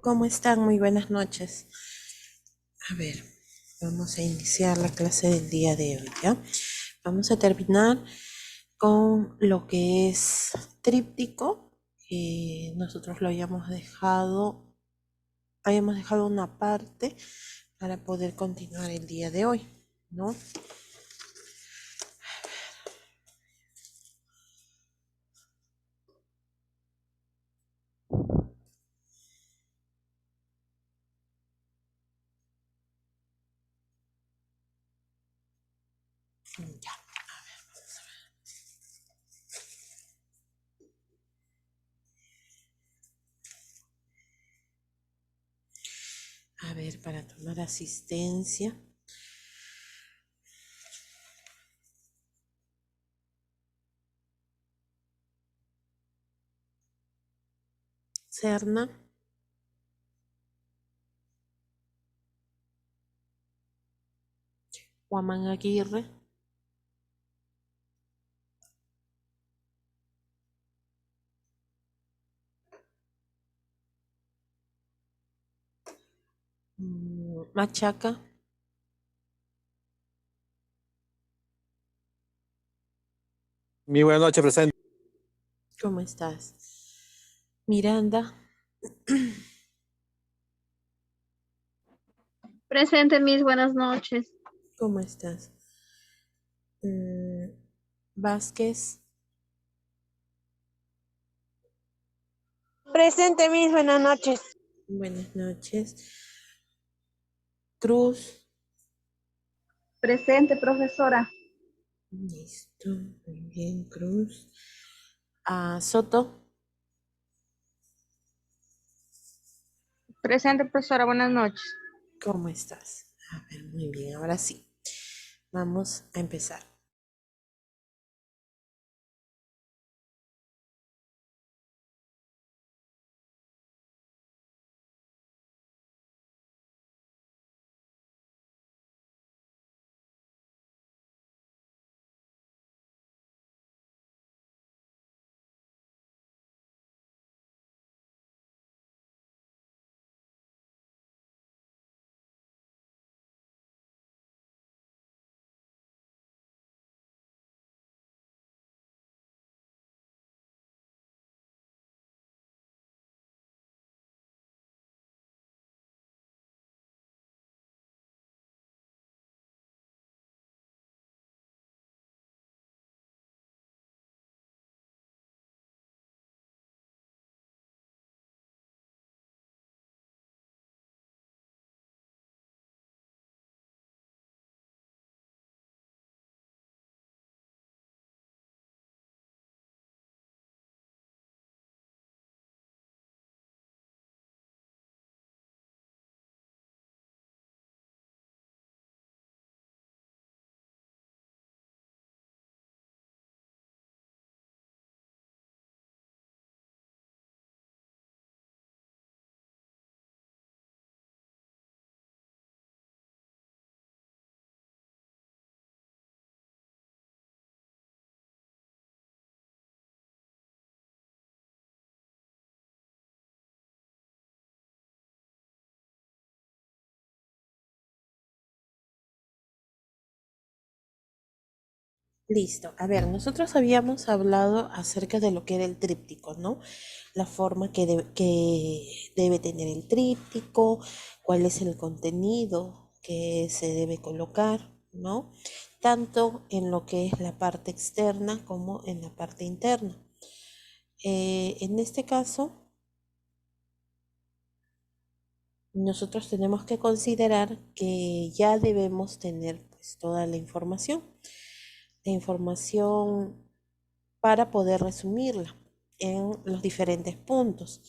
¿Cómo están? Muy buenas noches. A ver, vamos a iniciar la clase del día de hoy, ¿ya? Vamos a terminar con lo que es tríptico. Nosotros lo habíamos dejado una parte para poder continuar el día de hoy, ¿no? Ya. A ver, para tomar asistencia. Serna. Guamán Aguirre. Machaca. Mi buenas noches, presente. ¿Cómo estás? Miranda. Presente, mis buenas noches. ¿Cómo estás? Vázquez. Presente, mis buenas noches. Buenas noches. Cruz. Presente, profesora. Listo. Muy bien, Cruz. Soto. Presente, profesora, buenas noches. ¿Cómo estás? A ver, muy bien. Ahora sí. Vamos a empezar. Listo. A ver, nosotros habíamos hablado acerca de lo que era el tríptico, ¿no? La forma que debe tener el tríptico, cuál es el contenido que se debe colocar, ¿no? Tanto en lo que es la parte externa como en la parte interna. En este caso, nosotros tenemos que considerar que ya debemos tener pues toda la información para poder resumirla en los diferentes puntos.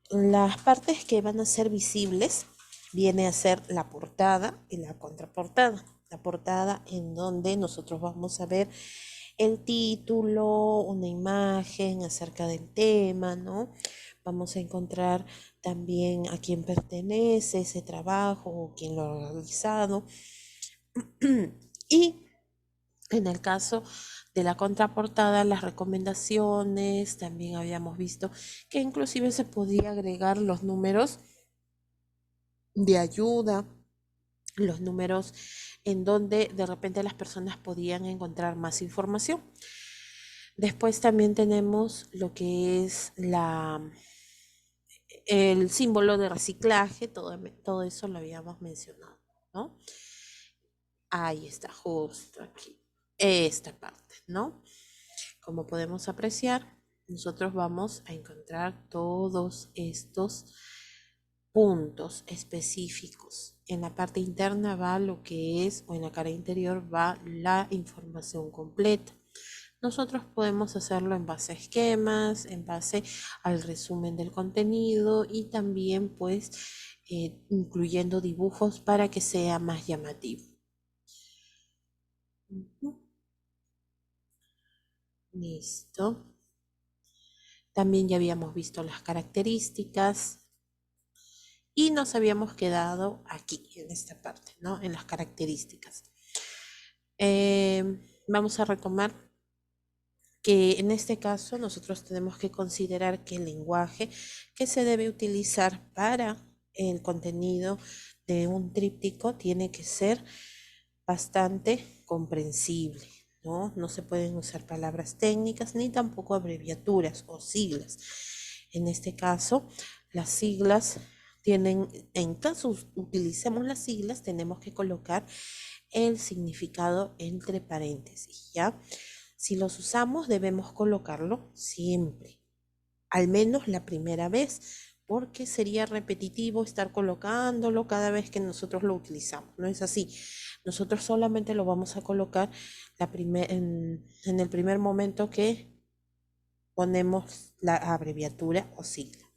Las partes que van a ser visibles viene a ser la portada y la contraportada. La portada en donde nosotros vamos a ver el título, una imagen acerca del tema, ¿no? Vamos a encontrar también a quién pertenece ese trabajo o quién lo ha realizado. Y en el caso de la contraportada, las recomendaciones, también habíamos visto que inclusive se podía agregar los números de ayuda, los números en donde de repente las personas podían encontrar más información. Después también tenemos lo que es el símbolo de reciclaje, todo eso lo habíamos mencionado, ¿no? Ahí está, justo aquí, esta parte, ¿no? Como podemos apreciar, nosotros vamos a encontrar todos estos puntos específicos. En la parte interna va lo que es, o en la cara interior va la información completa. Nosotros podemos hacerlo en base a esquemas, en base al resumen del contenido y también pues incluyendo dibujos para que sea más llamativo. Listo. También ya habíamos visto las características y nos habíamos quedado aquí, en esta parte, ¿no? En las características. Vamos a retomar que en este caso nosotros tenemos que considerar que el lenguaje que se debe utilizar para el contenido de un tríptico tiene que ser bastante comprensible, ¿no? No se pueden usar palabras técnicas ni tampoco abreviaturas o siglas. En este caso, las siglas tienen, en caso utilicemos las siglas, tenemos que colocar el significado entre paréntesis, ¿ya? Si los usamos, debemos colocarlo siempre, al menos la primera vez, porque sería repetitivo estar colocándolo cada vez que nosotros lo utilizamos. No es así. Nosotros solamente lo vamos a colocar en el primer momento que ponemos la abreviatura o sigla.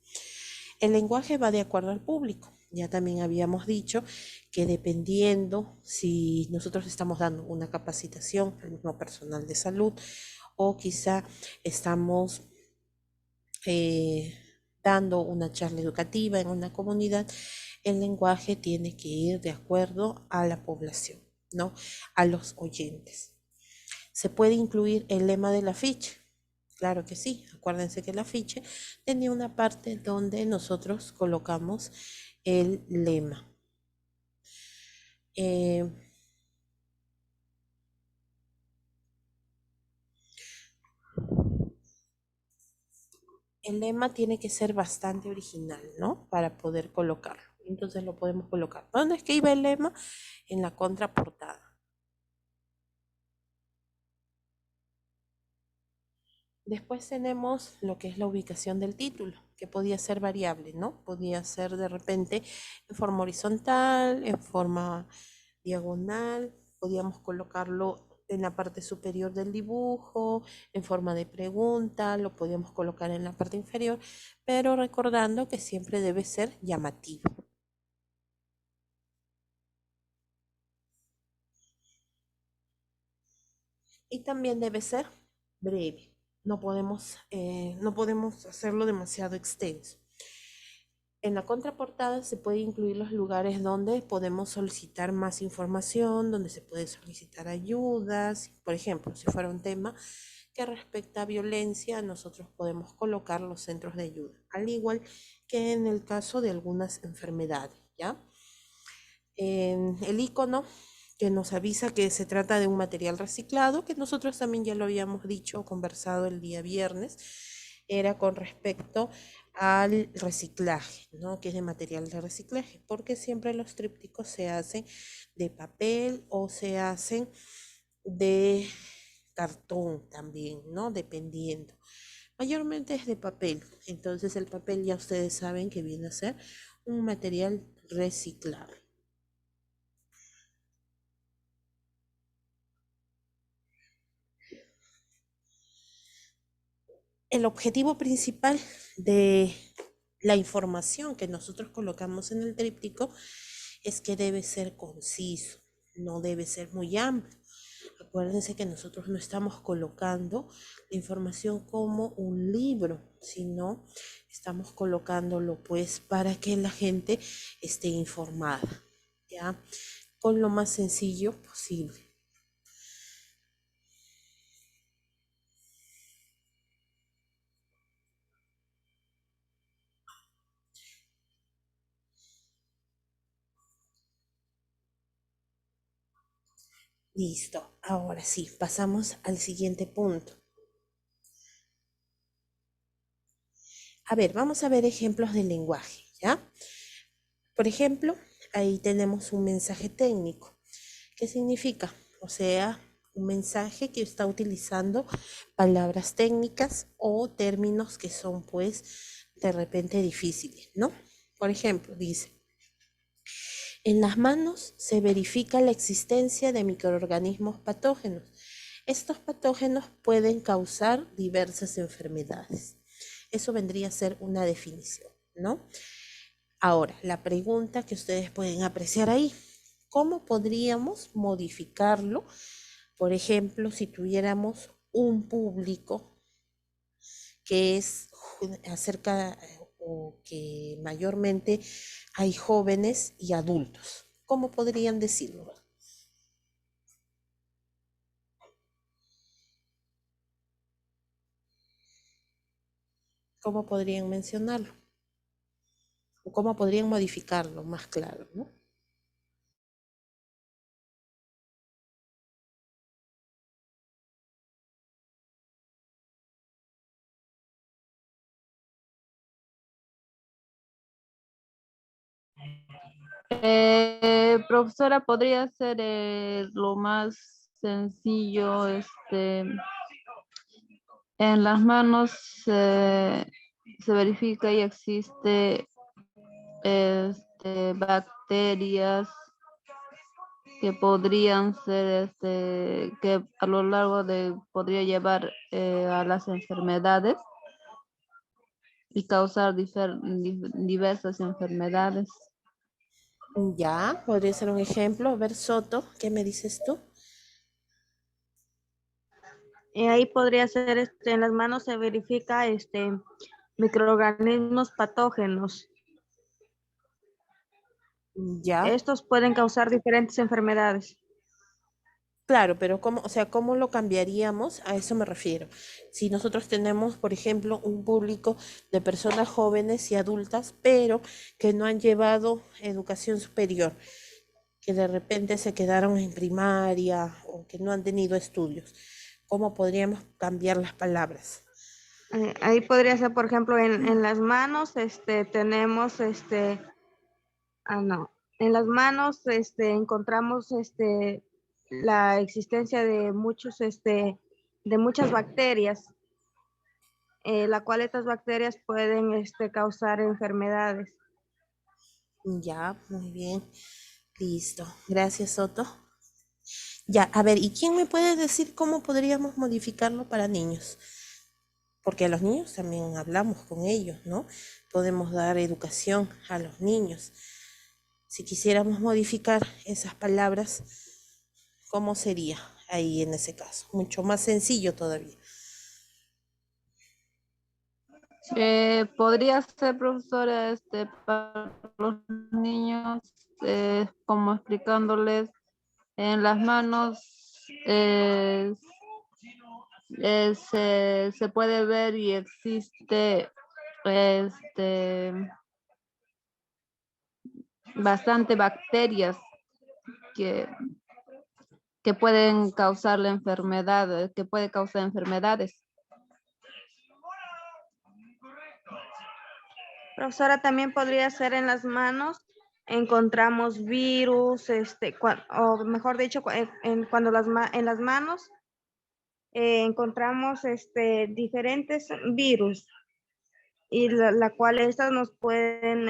El lenguaje va de acuerdo al público. Ya también habíamos dicho que dependiendo si nosotros estamos dando una capacitación al mismo personal de salud o quizá estamos dando una charla educativa en una comunidad, el lenguaje tiene que ir de acuerdo a la población, ¿no? A los oyentes. ¿Se puede incluir el lema del afiche? Claro que sí. Acuérdense que el afiche tenía una parte donde nosotros colocamos el lema. El lema tiene que ser bastante original, ¿no? Para poder colocarlo. Entonces lo podemos colocar. ¿Dónde es que iba el lema? En la contraportada. Después tenemos lo que es la ubicación del título, que podía ser variable, ¿no? Podía ser de repente en forma horizontal, en forma diagonal, podíamos colocarlo en la parte superior del dibujo, en forma de pregunta, lo podíamos colocar en la parte inferior, pero recordando que siempre debe ser llamativo. Y también debe ser breve. No podemos hacerlo demasiado extenso. En la contraportada se puede incluir los lugares donde podemos solicitar más información, donde se puede solicitar ayudas. Por ejemplo, si fuera un tema que respecta a violencia, nosotros podemos colocar los centros de ayuda, al igual que en el caso de algunas enfermedades, ¿ya? El icono que nos avisa que se trata de un material reciclado, que nosotros también ya lo habíamos dicho o conversado el día viernes, era con respecto al reciclaje, ¿no? Que es de material de reciclaje, porque siempre los trípticos se hacen de papel o se hacen de cartón también, ¿no? Dependiendo. Mayormente es de papel, entonces el papel ya ustedes saben que viene a ser un material reciclable. El objetivo principal de la información que nosotros colocamos en el tríptico es que debe ser conciso, no debe ser muy amplio. Acuérdense que nosotros no estamos colocando la información como un libro, sino estamos colocándolo pues para que la gente esté informada, ¿ya? Con lo más sencillo posible. Listo. Ahora sí, pasamos al siguiente punto. A ver, vamos a ver ejemplos del lenguaje, ¿ya? Por ejemplo, ahí tenemos un mensaje técnico. ¿Qué significa? O sea, un mensaje que está utilizando palabras técnicas o términos que son, pues, de repente difíciles, ¿no? Por ejemplo, dice, en las manos se verifica la existencia de microorganismos patógenos. Estos patógenos pueden causar diversas enfermedades. Eso vendría a ser una definición, ¿no? Ahora, la pregunta que ustedes pueden apreciar ahí, ¿cómo podríamos modificarlo? Por ejemplo, si tuviéramos un público que es acerca o que mayormente hay jóvenes y adultos, ¿cómo podrían decirlo? ¿Cómo podrían mencionarlo? ¿O cómo podrían modificarlo más claro, ¿no? Profesora, podría ser lo más sencillo, en las manos se verifica y existe bacterias que podrían ser, que a lo largo de, podría llevar a las enfermedades y causar diversas enfermedades. Ya, podría ser un ejemplo. A ver, Soto, ¿qué me dices tú? Ahí podría ser, en las manos se verifica, microorganismos patógenos. Ya, Estos pueden causar diferentes enfermedades. claro, pero ¿cómo, o sea, cómo lo cambiaríamos? A eso me refiero. Si nosotros tenemos, por ejemplo, un público de personas jóvenes y adultas, pero que no han llevado educación superior, que de repente se quedaron en primaria o que no han tenido estudios, ¿cómo podríamos cambiar las palabras? Ahí podría ser, por ejemplo, en las manos, tenemos, no, en las manos, encontramos, la existencia de muchos, de muchas bacterias, la cual estas bacterias pueden, causar enfermedades. Ya, muy bien. Listo. Gracias, Soto. Ya, a ver, ¿y quién me puede decir cómo podríamos modificarlo para niños? Porque a los niños también hablamos con ellos, ¿no? Podemos dar educación a los niños. Si quisiéramos modificar esas palabras, ¿cómo sería ahí en ese caso? Mucho más sencillo todavía. Podría ser, profesora, para los niños, como explicándoles en las manos, se puede ver y existe este, bastante bacterias que, que pueden causar la enfermedad, que puede causar enfermedades. Profesora, también podría ser en las manos, encontramos virus, o mejor dicho, cuando en las manos encontramos diferentes virus y la cual estas nos pueden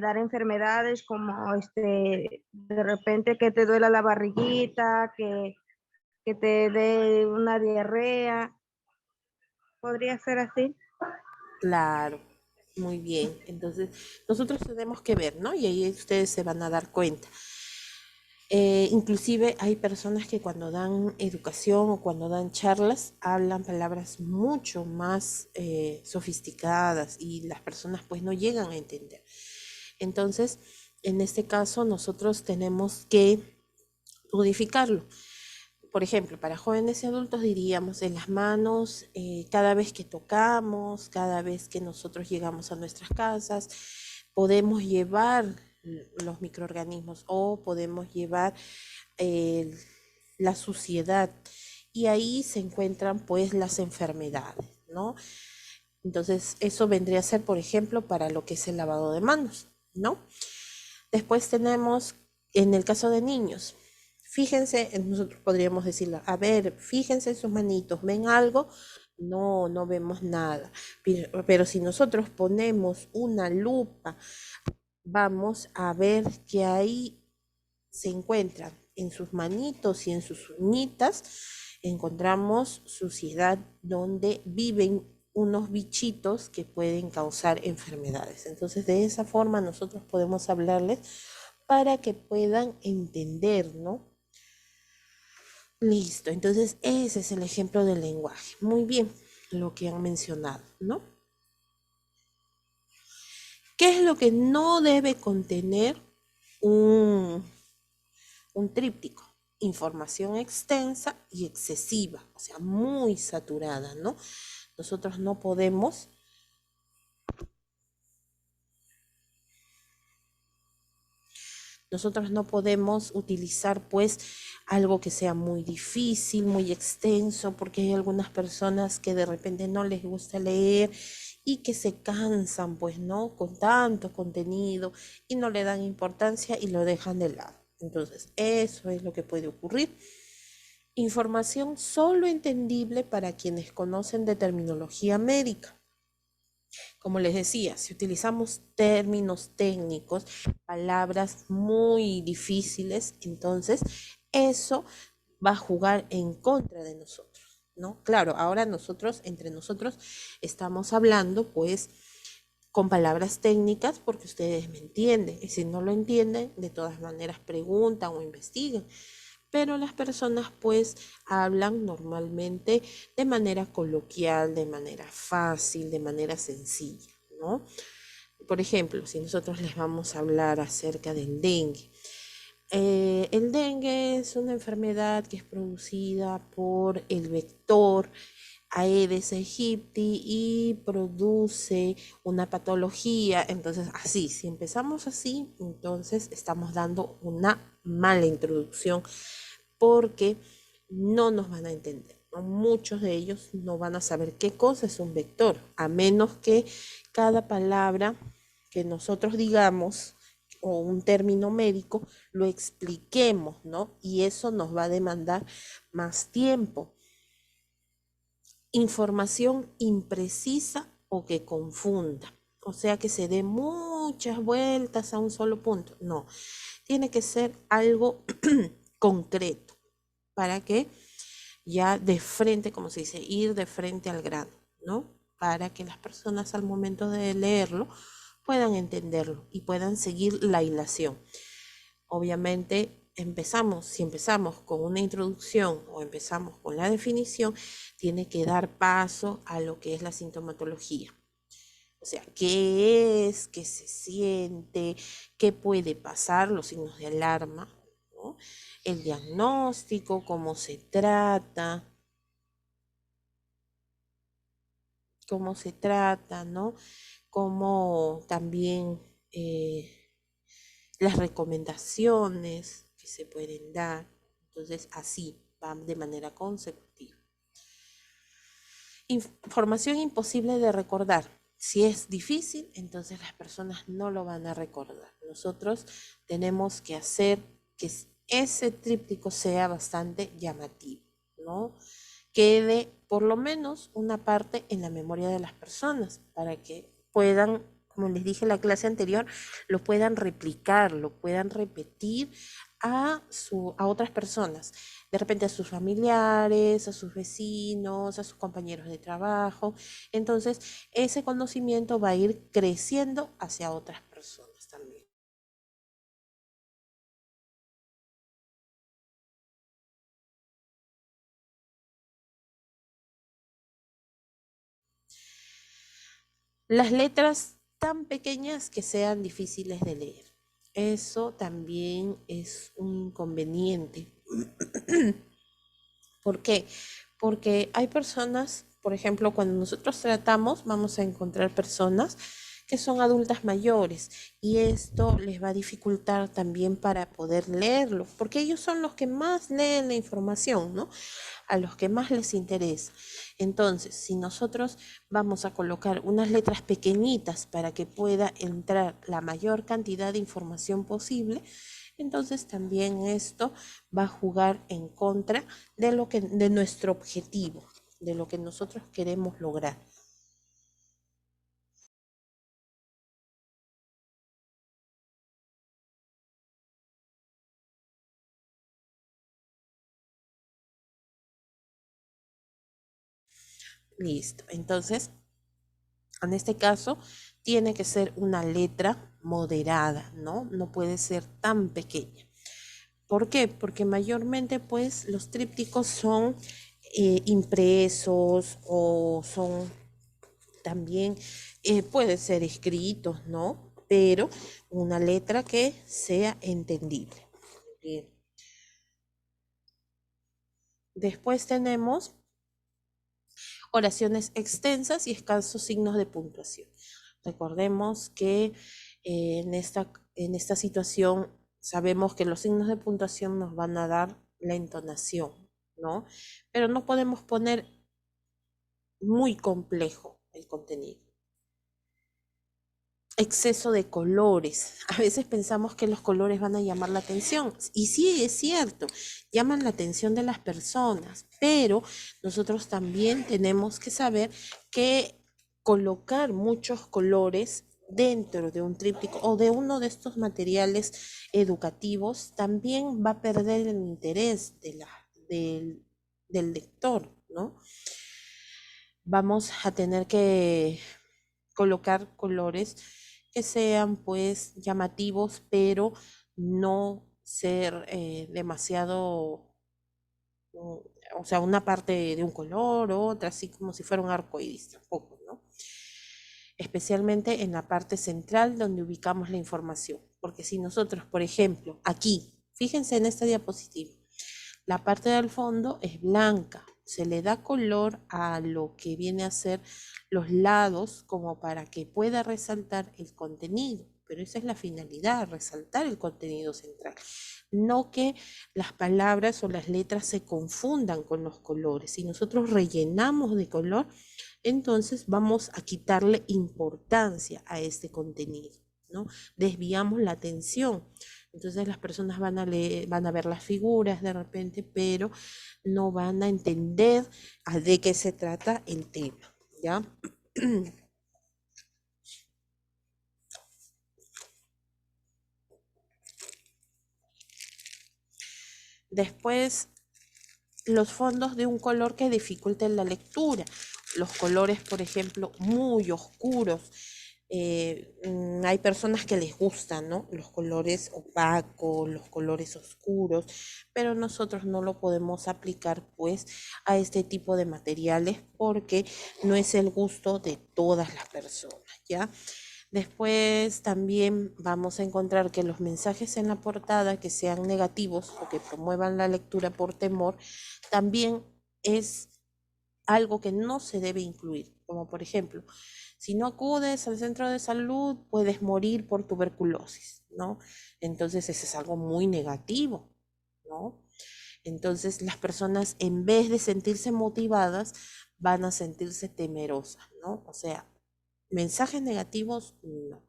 dar enfermedades como de repente que te duela la barriguita, que te dé una diarrea. ¿Podría ser así? Claro, muy bien. Entonces, nosotros tenemos que ver, ¿no? Y ahí ustedes se van a dar cuenta. Inclusive hay personas que cuando dan educación o cuando dan charlas hablan palabras mucho más sofisticadas y las personas pues no llegan a entender. Entonces, en este caso nosotros tenemos que modificarlo. Por ejemplo, para jóvenes y adultos diríamos en las manos, cada vez que tocamos, cada vez que nosotros llegamos a nuestras casas, podemos llevar los microorganismos o podemos llevar el, la suciedad, y ahí se encuentran pues las enfermedades, ¿no? Entonces, eso vendría a ser, por ejemplo, para lo que es el lavado de manos, ¿no? Después tenemos, en el caso de niños, fíjense, nosotros podríamos decirle, a ver, fíjense en sus manitos, ¿ven algo? No, no vemos nada. Pero si nosotros ponemos una lupa, vamos a ver que ahí se encuentran en sus manitos y en sus uñitas, encontramos suciedad donde viven unos bichitos que pueden causar enfermedades. Entonces, de esa forma nosotros podemos hablarles para que puedan entender, ¿no? Listo, entonces ese es el ejemplo del lenguaje. Muy bien, lo que han mencionado, ¿no? ¿Qué es lo que no debe contener un tríptico? Información extensa y excesiva, o sea, muy saturada, ¿no? Nosotros no podemos utilizar pues algo que sea muy difícil, muy extenso, porque hay algunas personas que de repente no les gusta leer y que se cansan pues, ¿no? Con tanto contenido y no le dan importancia y lo dejan de lado. Entonces, eso es lo que puede ocurrir. Información solo entendible para quienes conocen de terminología médica. Como les decía, si utilizamos términos técnicos, palabras muy difíciles, entonces eso va a jugar en contra de nosotros, ¿no? Claro, ahora nosotros, entre nosotros, estamos hablando pues con palabras técnicas porque ustedes me entienden. Y si no lo entienden, de todas maneras preguntan o investiguen. Pero las personas pues hablan normalmente de manera coloquial, de manera fácil, de manera sencilla, ¿no? Por ejemplo, si nosotros les vamos a hablar acerca del dengue, el dengue es una enfermedad que es producida por el vector Aedes aegypti y produce una patología. Entonces, así, si empezamos así, entonces estamos dando una mala introducción porque no nos van a entender, ¿no? Muchos de ellos no van a saber qué cosa es un vector, a menos que cada palabra que nosotros digamos o un término médico lo expliquemos, ¿no? Y eso nos va a demandar más tiempo. Información imprecisa o que confunda, o sea, que se dé muchas vueltas a un solo punto. No, tiene que ser algo concreto para que ya de frente, como se dice, ir de frente al grano, ¿no? Para que las personas al momento de leerlo puedan entenderlo y puedan seguir la hilación. Obviamente, si empezamos con una introducción o empezamos con la definición, tiene que dar paso a lo que es la sintomatología. O sea, ¿qué es? ¿Qué se siente? ¿Qué puede pasar? Los signos de alarma, ¿no? El diagnóstico, cómo se trata, ¿no? Cómo también las recomendaciones que se pueden dar. Entonces, así va de manera consecutiva. Información imposible de recordar. Si es difícil, entonces las personas no lo van a recordar. Nosotros tenemos que hacer que ese tríptico sea bastante llamativo, ¿no? Quede por lo menos una parte en la memoria de las personas para que puedan, como les dije en la clase anterior, lo puedan replicar, lo puedan repetir a otras personas, de repente a sus familiares, a sus vecinos, a sus compañeros de trabajo. Entonces, ese conocimiento va a ir creciendo hacia otras personas también. Las letras tan pequeñas que sean difíciles de leer. Eso también es un inconveniente. ¿Por qué? Porque hay personas, por ejemplo, cuando nosotros tratamos, vamos a encontrar personas que son adultas mayores, y esto les va a dificultar también para poder leerlo, porque ellos son los que más leen la información, ¿no? A los que más les interesa. Entonces, si nosotros vamos a colocar unas letras pequeñitas para que pueda entrar la mayor cantidad de información posible, entonces también esto va a jugar en contra de nuestro objetivo, de lo que nosotros queremos lograr. Listo. Entonces, en este caso, tiene que ser una letra moderada, ¿no? No puede ser tan pequeña. ¿Por qué? Porque mayormente, pues, los trípticos son impresos o son también, puede ser escritos, ¿no? Pero una letra que sea entendible. Bien. Después tenemos oraciones extensas y escasos signos de puntuación. Recordemos que en esta situación sabemos que los signos de puntuación nos van a dar la entonación, ¿no? Pero no podemos poner muy complejo el contenido. Exceso de colores. A veces pensamos que los colores van a llamar la atención. Y sí, es cierto, llaman la atención de las personas, pero nosotros también tenemos que saber que colocar muchos colores dentro de un tríptico o de uno de estos materiales educativos también va a perder el interés del lector, ¿no? Vamos a tener que colocar colores que sean pues llamativos, pero no ser demasiado, o sea, una parte de un color, otra, así como si fuera un arco iris, tampoco, ¿no? Especialmente en la parte central donde ubicamos la información. Porque si nosotros, por ejemplo, aquí, fíjense en esta diapositiva, la parte del fondo es blanca, se le da color a lo que viene a ser los lados como para que pueda resaltar el contenido, pero esa es la finalidad, resaltar el contenido central, no que las palabras o las letras se confundan con los colores. Si nosotros rellenamos de color, entonces vamos a quitarle importancia a este contenido, ¿no? Desviamos la atención. Entonces las personas van a leer, van a ver las figuras de repente, pero no van a entender de qué se trata el tema, ¿ya? Después, los fondos de un color que dificulten la lectura. Los colores, por ejemplo, muy oscuros. Hay personas que les gustan, ¿no? Los colores opacos, los colores oscuros, pero nosotros no lo podemos aplicar pues a este tipo de materiales porque no es el gusto de todas las personas, ¿ya? Después también vamos a encontrar que los mensajes en la portada que sean negativos o que promuevan la lectura por temor, también es algo que no se debe incluir, como por ejemplo, si no acudes al centro de salud, puedes morir por tuberculosis, ¿no? Entonces, eso es algo muy negativo, ¿no? Entonces, las personas, en vez de sentirse motivadas, van a sentirse temerosas, ¿no? O sea, mensajes negativos, no.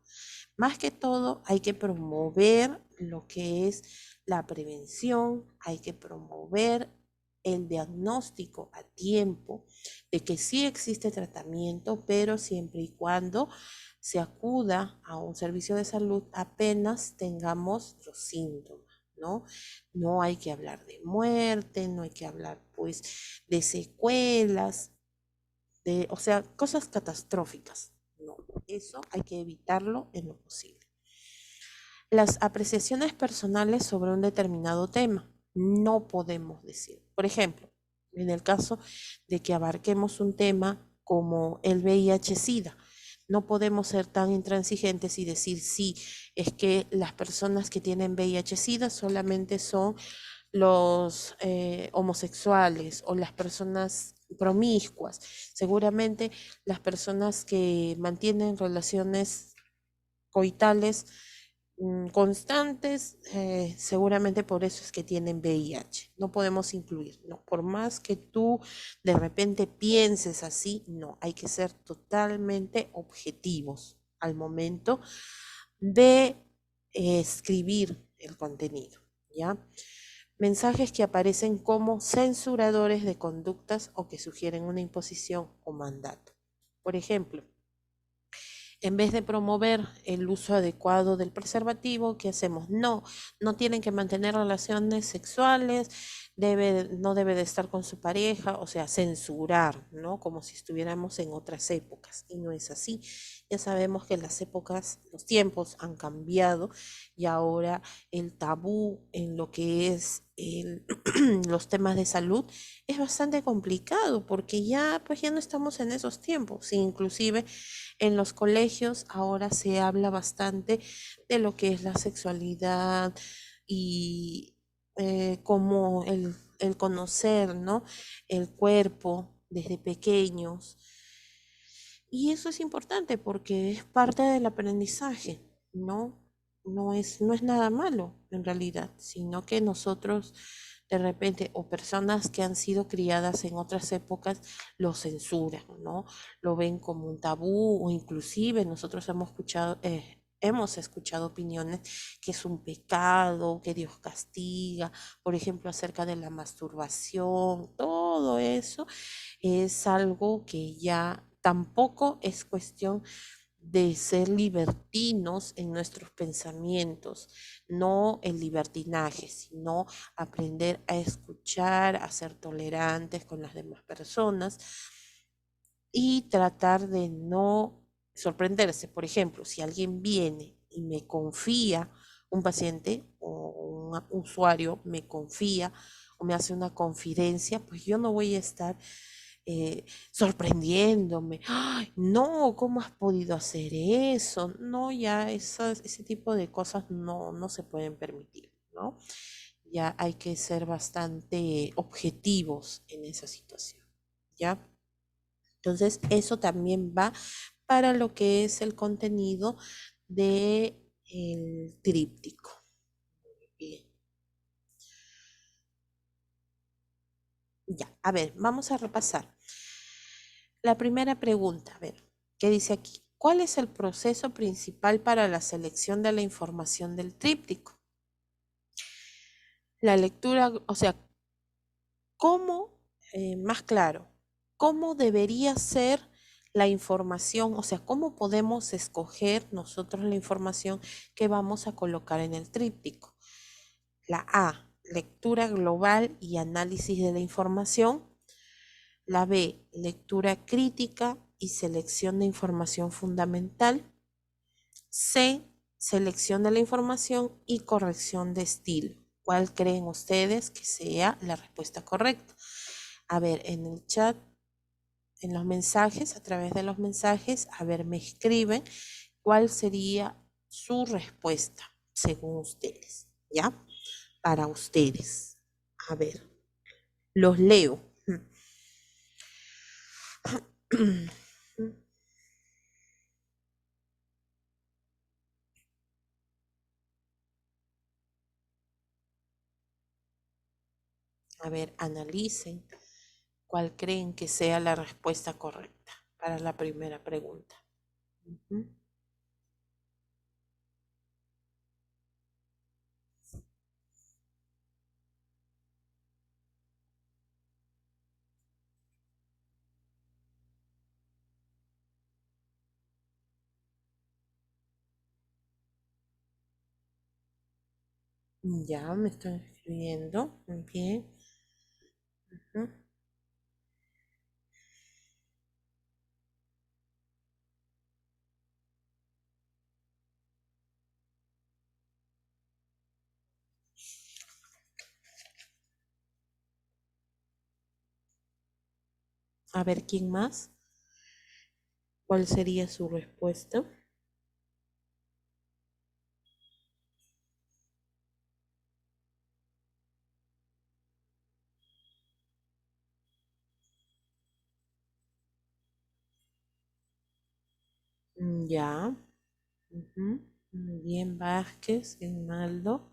Más que todo, hay que promover lo que es la prevención, hay que promover el diagnóstico a tiempo de que sí existe tratamiento, pero siempre y cuando se acuda a un servicio de salud apenas tengamos los síntomas, ¿no? No hay que hablar de muerte, no hay que hablar pues de secuelas, o sea, cosas catastróficas. No, eso hay que evitarlo en lo posible. Las apreciaciones personales sobre un determinado tema. No podemos decir. Por ejemplo, en el caso de que abarquemos un tema como el VIH-Sida, no podemos ser tan intransigentes y decir, sí, es que las personas que tienen VIH-Sida solamente son los homosexuales o las personas promiscuas. Seguramente las personas que mantienen relaciones coitales constantes, seguramente por eso es que tienen VIH. No podemos incluir, ¿no? Por más que tú de repente pienses así, no, hay que ser totalmente objetivos al momento de escribir el contenido, ¿ya? Mensajes que aparecen como censuradores de conductas o que sugieren una imposición o mandato. Por ejemplo, en vez de promover el uso adecuado del preservativo, ¿qué hacemos? No, no tienen que mantener relaciones sexuales, no debe de estar con su pareja, o sea, censurar, ¿no? Como si estuviéramos en otras épocas. Y no es así. Ya sabemos que las épocas, los tiempos han cambiado y ahora el tabú en lo que es los temas de salud es bastante complicado porque ya, pues ya no estamos en esos tiempos. Inclusive en los colegios ahora se habla bastante de lo que es la sexualidad y como el conocer, ¿no? El cuerpo desde pequeños. Y eso es importante porque es parte del aprendizaje, ¿no? No es nada malo en realidad, sino que nosotros de repente, o personas que han sido criadas en otras épocas, lo censuran, ¿no? Lo ven como un tabú o inclusive nosotros hemos escuchado opiniones que es un pecado, que Dios castiga, por ejemplo, acerca de la masturbación, todo eso es algo que ya tampoco es cuestión de ser libertinos en nuestros pensamientos, no el libertinaje, sino aprender a escuchar, a ser tolerantes con las demás personas y tratar de no sorprenderse. Por ejemplo, si alguien viene y me confía, un paciente o un usuario me confía o me hace una confidencia, pues yo no voy a estar sorprendiéndome. "Ay, no, ¿cómo has podido hacer eso?". No, ya ese tipo de cosas no se pueden permitir, ¿no? Ya hay que ser bastante objetivos en esa situación, ¿ya? Entonces, eso también va para lo que es el contenido del tríptico. Bien. Ya, a ver, vamos a repasar. La primera pregunta, a ver, ¿qué dice aquí? ¿Cuál es el proceso principal para la selección de la información del tríptico? La lectura, o sea, ¿cómo, más claro, cómo debería ser la información? O sea, ¿cómo podemos escoger nosotros la información que vamos a colocar en el tríptico? La A, lectura global y análisis de la información. La B, lectura crítica y selección de información fundamental. C, selección de la información y corrección de estilo. ¿Cuál creen ustedes que sea la respuesta correcta? A ver, en el chat, en los mensajes, a través de los mensajes, a ver, me escriben cuál sería su respuesta según ustedes, ¿ya? Para ustedes. A ver, los leo. A ver, analicen cuál creen que sea la respuesta correcta para la primera pregunta. Ujú. Ya me están escribiendo. Muy bien. Ujú. A ver, ¿quién más? ¿Cuál sería su respuesta? Ya. Ujú. Muy bien, Vázquez, Rinaldo.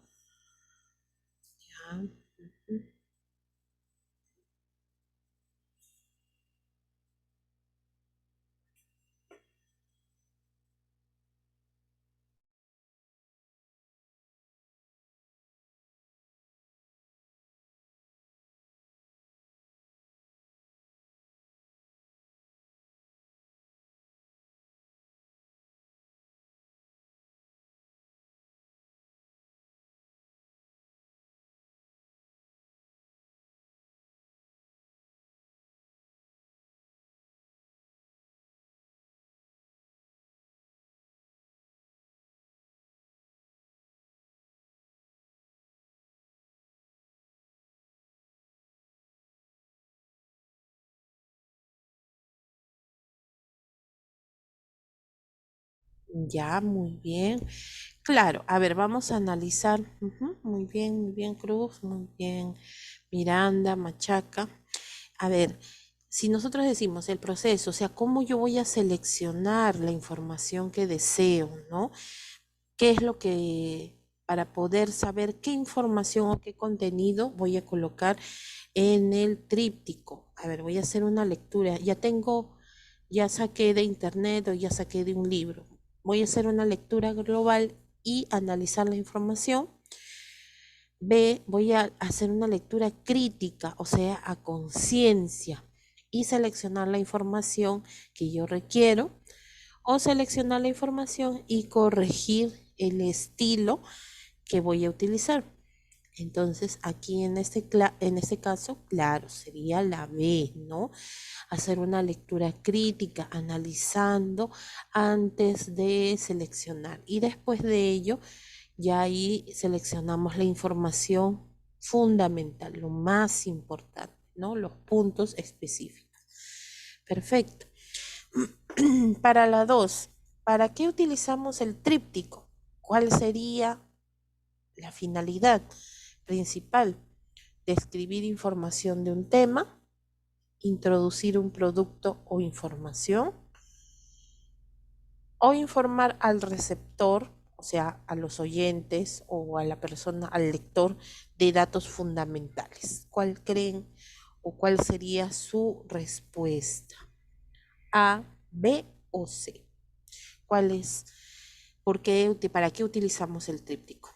Ya. Ujú. Ya, muy bien. Claro, a ver, vamos a analizar. Ujú. Muy bien, Cruz, muy bien, Miranda, Machaca. A ver, si nosotros decimos el proceso, o sea, cómo yo voy a seleccionar la información que deseo, ¿no? ¿Qué es lo que, para poder saber qué información o qué contenido voy a colocar en el tríptico? A ver, voy a hacer una lectura. Ya saqué de internet o ya saqué de un libro. Voy a hacer una lectura global y analizar la información. B, voy a hacer una lectura crítica, o sea, a conciencia, y seleccionar la información que yo requiero, o seleccionar la información y corregir el estilo que voy a utilizar. Entonces, aquí en este caso, claro, sería la B, ¿no? Hacer una lectura crítica, analizando antes de seleccionar. Y después de ello, ya ahí seleccionamos la información fundamental, lo más importante, ¿no? Los puntos específicos. Perfecto. Para la 2, ¿para qué utilizamos el tríptico? ¿Cuál sería la finalidad principal? Describir información de un tema, introducir un producto o información, o informar al receptor, o sea, a los oyentes o a la persona, al lector, de datos fundamentales. ¿Cuál creen o cuál sería su respuesta? A, B o C. ¿Cuál es? ¿Por qué, para qué utilizamos el tríptico?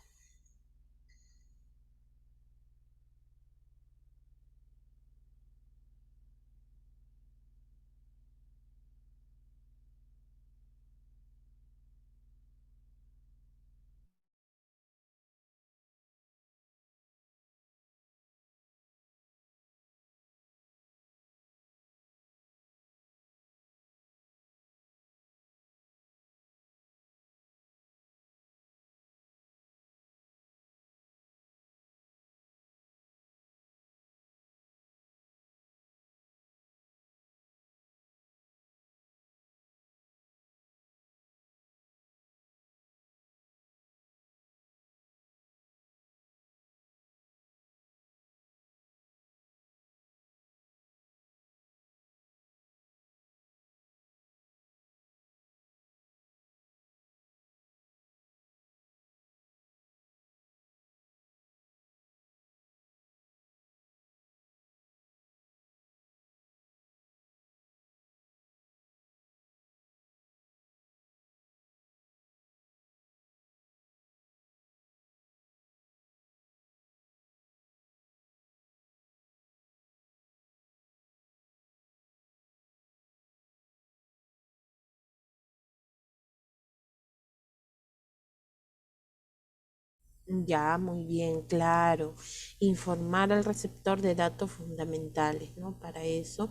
Ya, muy bien, claro. Informar al receptor de datos fundamentales, ¿no? Para eso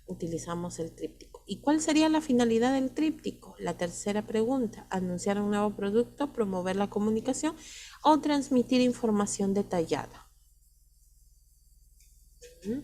utilizamos el tríptico. ¿Y cuál sería la finalidad del tríptico? La tercera pregunta, anunciar un nuevo producto, promover la comunicación o transmitir información detallada. ¿Mm?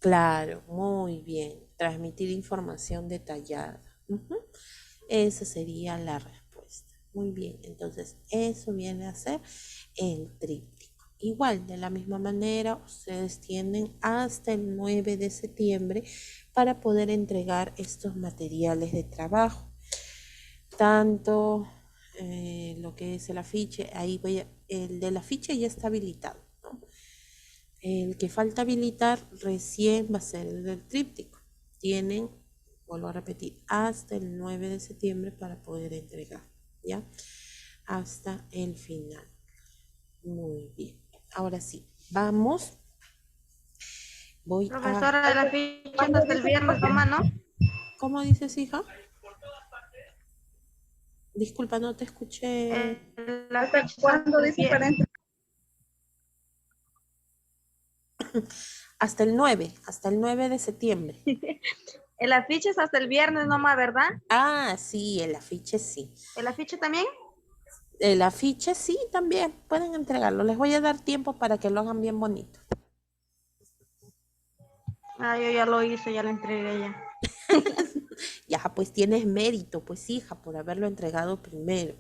Claro, muy bien. Transmitir información detallada. Ujú. Esa sería la respuesta. Muy bien. Entonces, eso viene a ser el tríptico. Igual, de la misma manera, ustedes tienen hasta el 9 de septiembre para poder entregar estos materiales de trabajo. Tanto lo que es el afiche, el del afiche ya está habilitado, ¿no? El que falta habilitar recién va a ser el del tríptico. Tienen, vuelvo a repetir, hasta el 9 de septiembre para poder entregar, ¿ya? Hasta el final. Muy bien. Ahora sí, vamos. Voy a... Profesora, la ficha es hasta el viernes nomás, ¿no? ¿Cómo dices, hija? Disculpa, no te escuché. La ficha es hasta el viernes. Hasta el 9 de septiembre. El afiche es hasta el viernes nomás, ¿verdad? Ah, sí, el afiche sí. ¿El afiche también? El afiche sí, también pueden entregarlo. Les voy a dar tiempo para que lo hagan bien bonito. Ah, yo ya lo hice, ya lo entregué ya. Ya, pues tienes mérito, pues hija, por haberlo entregado primero.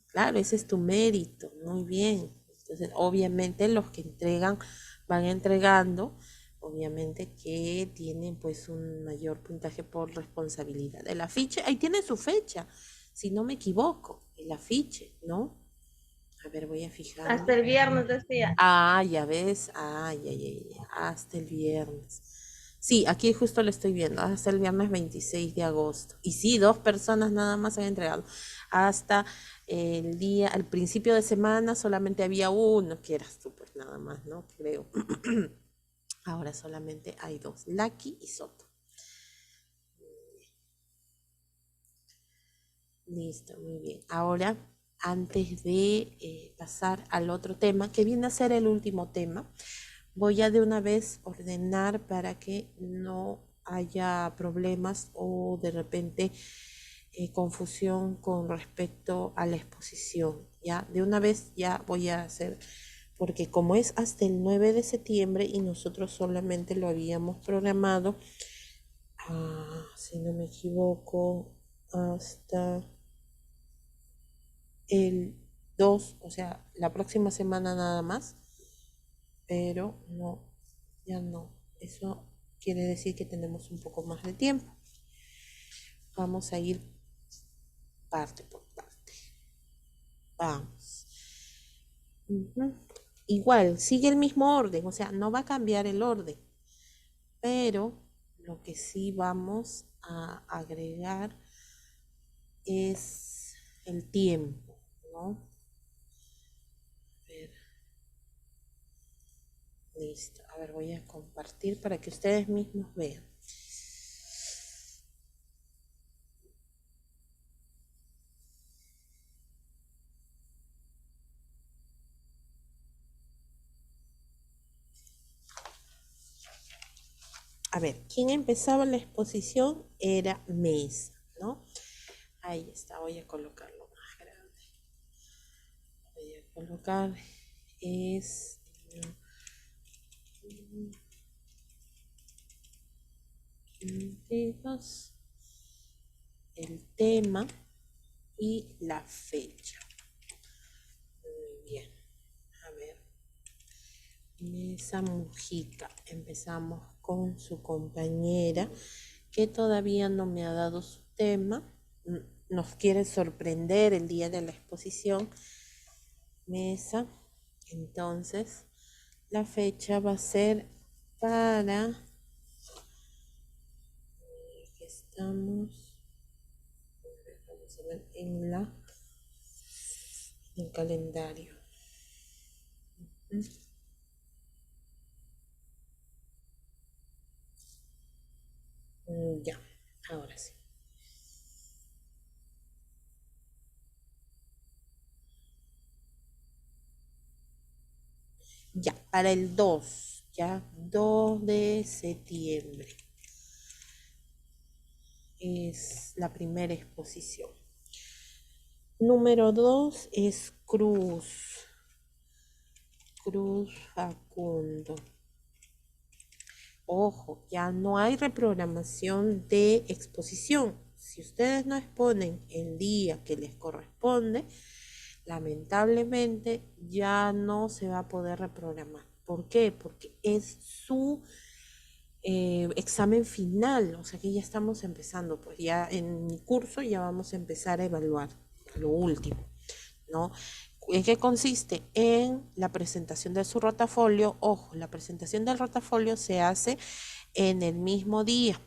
Claro, ese es tu mérito, muy bien. Entonces, obviamente los que entregan van entregando, obviamente que tienen pues un mayor puntaje por responsabilidad. El afiche, ahí tiene su fecha, si no me equivoco, el afiche, ¿no? A ver, voy a fijarme. Hasta el viernes decía. Ah, ya ves. Ay, ay, ay, ay, hasta el viernes. Sí, aquí justo lo estoy viendo, hasta el viernes 26 de agosto. Y sí, 2 personas nada más han entregado. Hasta el día, al principio de semana solamente había uno, que eras tú, pues nada más, ¿no? Creo. Ahora solamente hay 2, Lucky y Soto. Listo, muy bien. Ahora, antes de pasar al otro tema, que viene a ser el último tema, voy a de una vez ordenar para que no haya problemas o de repente confusión con respecto a la exposición. Ya, de una vez ya voy a hacer, porque como es hasta el 9 de septiembre y nosotros solamente lo habíamos programado, si no me equivoco, hasta el 2, o sea, la próxima semana nada más, pero no, ya no. Eso quiere decir que tenemos un poco más de tiempo. Vamos a ir parte por parte. Vamos. Ujú. Igual, sigue el mismo orden, o sea, no va a cambiar el orden, pero lo que sí vamos a agregar es el tiempo, ¿no? A ver, listo. A ver, voy a compartir para que ustedes mismos vean. A ver, ¿quién empezaba la exposición? Era Mesa, ¿no? Ahí está, voy a colocarlo más grande. Voy a colocar es digas, el tema y la fecha. Muy bien. A ver. Mesa Mujica. Empezamos con su compañera que todavía no me ha dado su tema. Nos quiere sorprender el día de la exposición. Mesa. Entonces, la fecha va a ser para... Aquí estamos. Vamos a ver en el calendario. Ya, ahora sí. Ya, para el 2, ya, 2 de septiembre es la primera exposición. Número 2 es Cruz. Cruz Facundo. Ojo, ya no hay reprogramación de exposición. Si ustedes no exponen el día que les corresponde, lamentablemente ya no se va a poder reprogramar. ¿Por qué? Porque es su examen final, o sea que ya estamos empezando, pues ya en mi curso ya vamos a empezar a evaluar lo último, ¿no? ¿En qué consiste? En la presentación de su rotafolio. Ojo, la presentación del rotafolio se hace en el mismo día.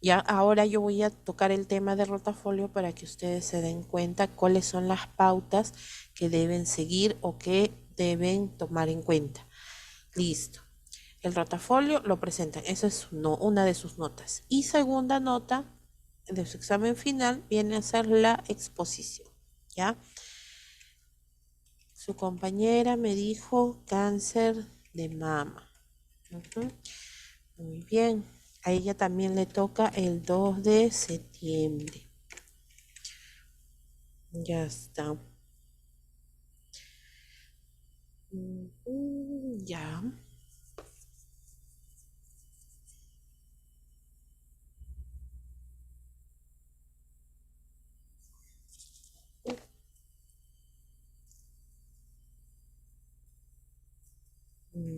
Ya ahora yo voy a tocar el tema de rotafolio para que ustedes se den cuenta cuáles son las pautas que deben seguir o que deben tomar en cuenta. Listo. El rotafolio lo presentan, esa es una de sus notas. Y segunda nota de su examen final viene a ser la exposición, ¿ya? Su compañera me dijo cáncer de mama. Muy bien. A ella también le toca el 2 de septiembre. Ya está. Ya.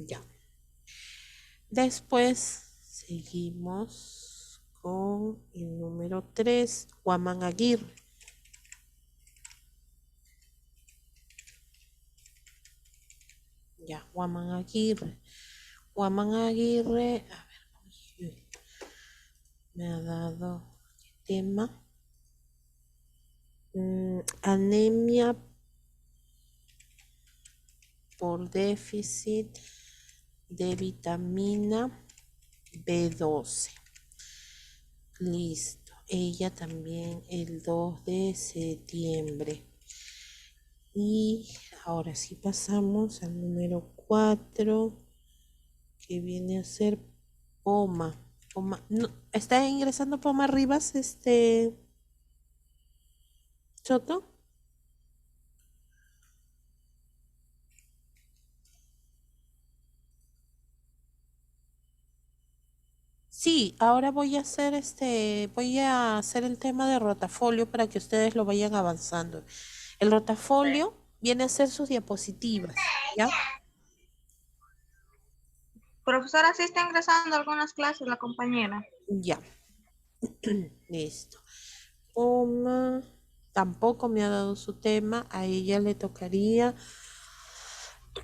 Ya. Después seguimos con el número 3, Guamán Aguirre. Ya, Guamán Aguirre. Guamán Aguirre, a ver, uy, me ha dado tema. Anemia por déficit de vitamina B12. Listo. Ella también el 2 de septiembre. Y ahora sí pasamos al número 4, que viene a ser Poma. No, ¿está ingresando Poma Rivas, Soto? Sí, ahora voy a hacer el tema de rotafolio para que ustedes lo vayan avanzando. El rotafolio viene a ser sus diapositivas, ¿ya? Profesora, sí está ingresando a algunas clases la compañera. Ya, listo. Poma tampoco me ha dado su tema, a ella le tocaría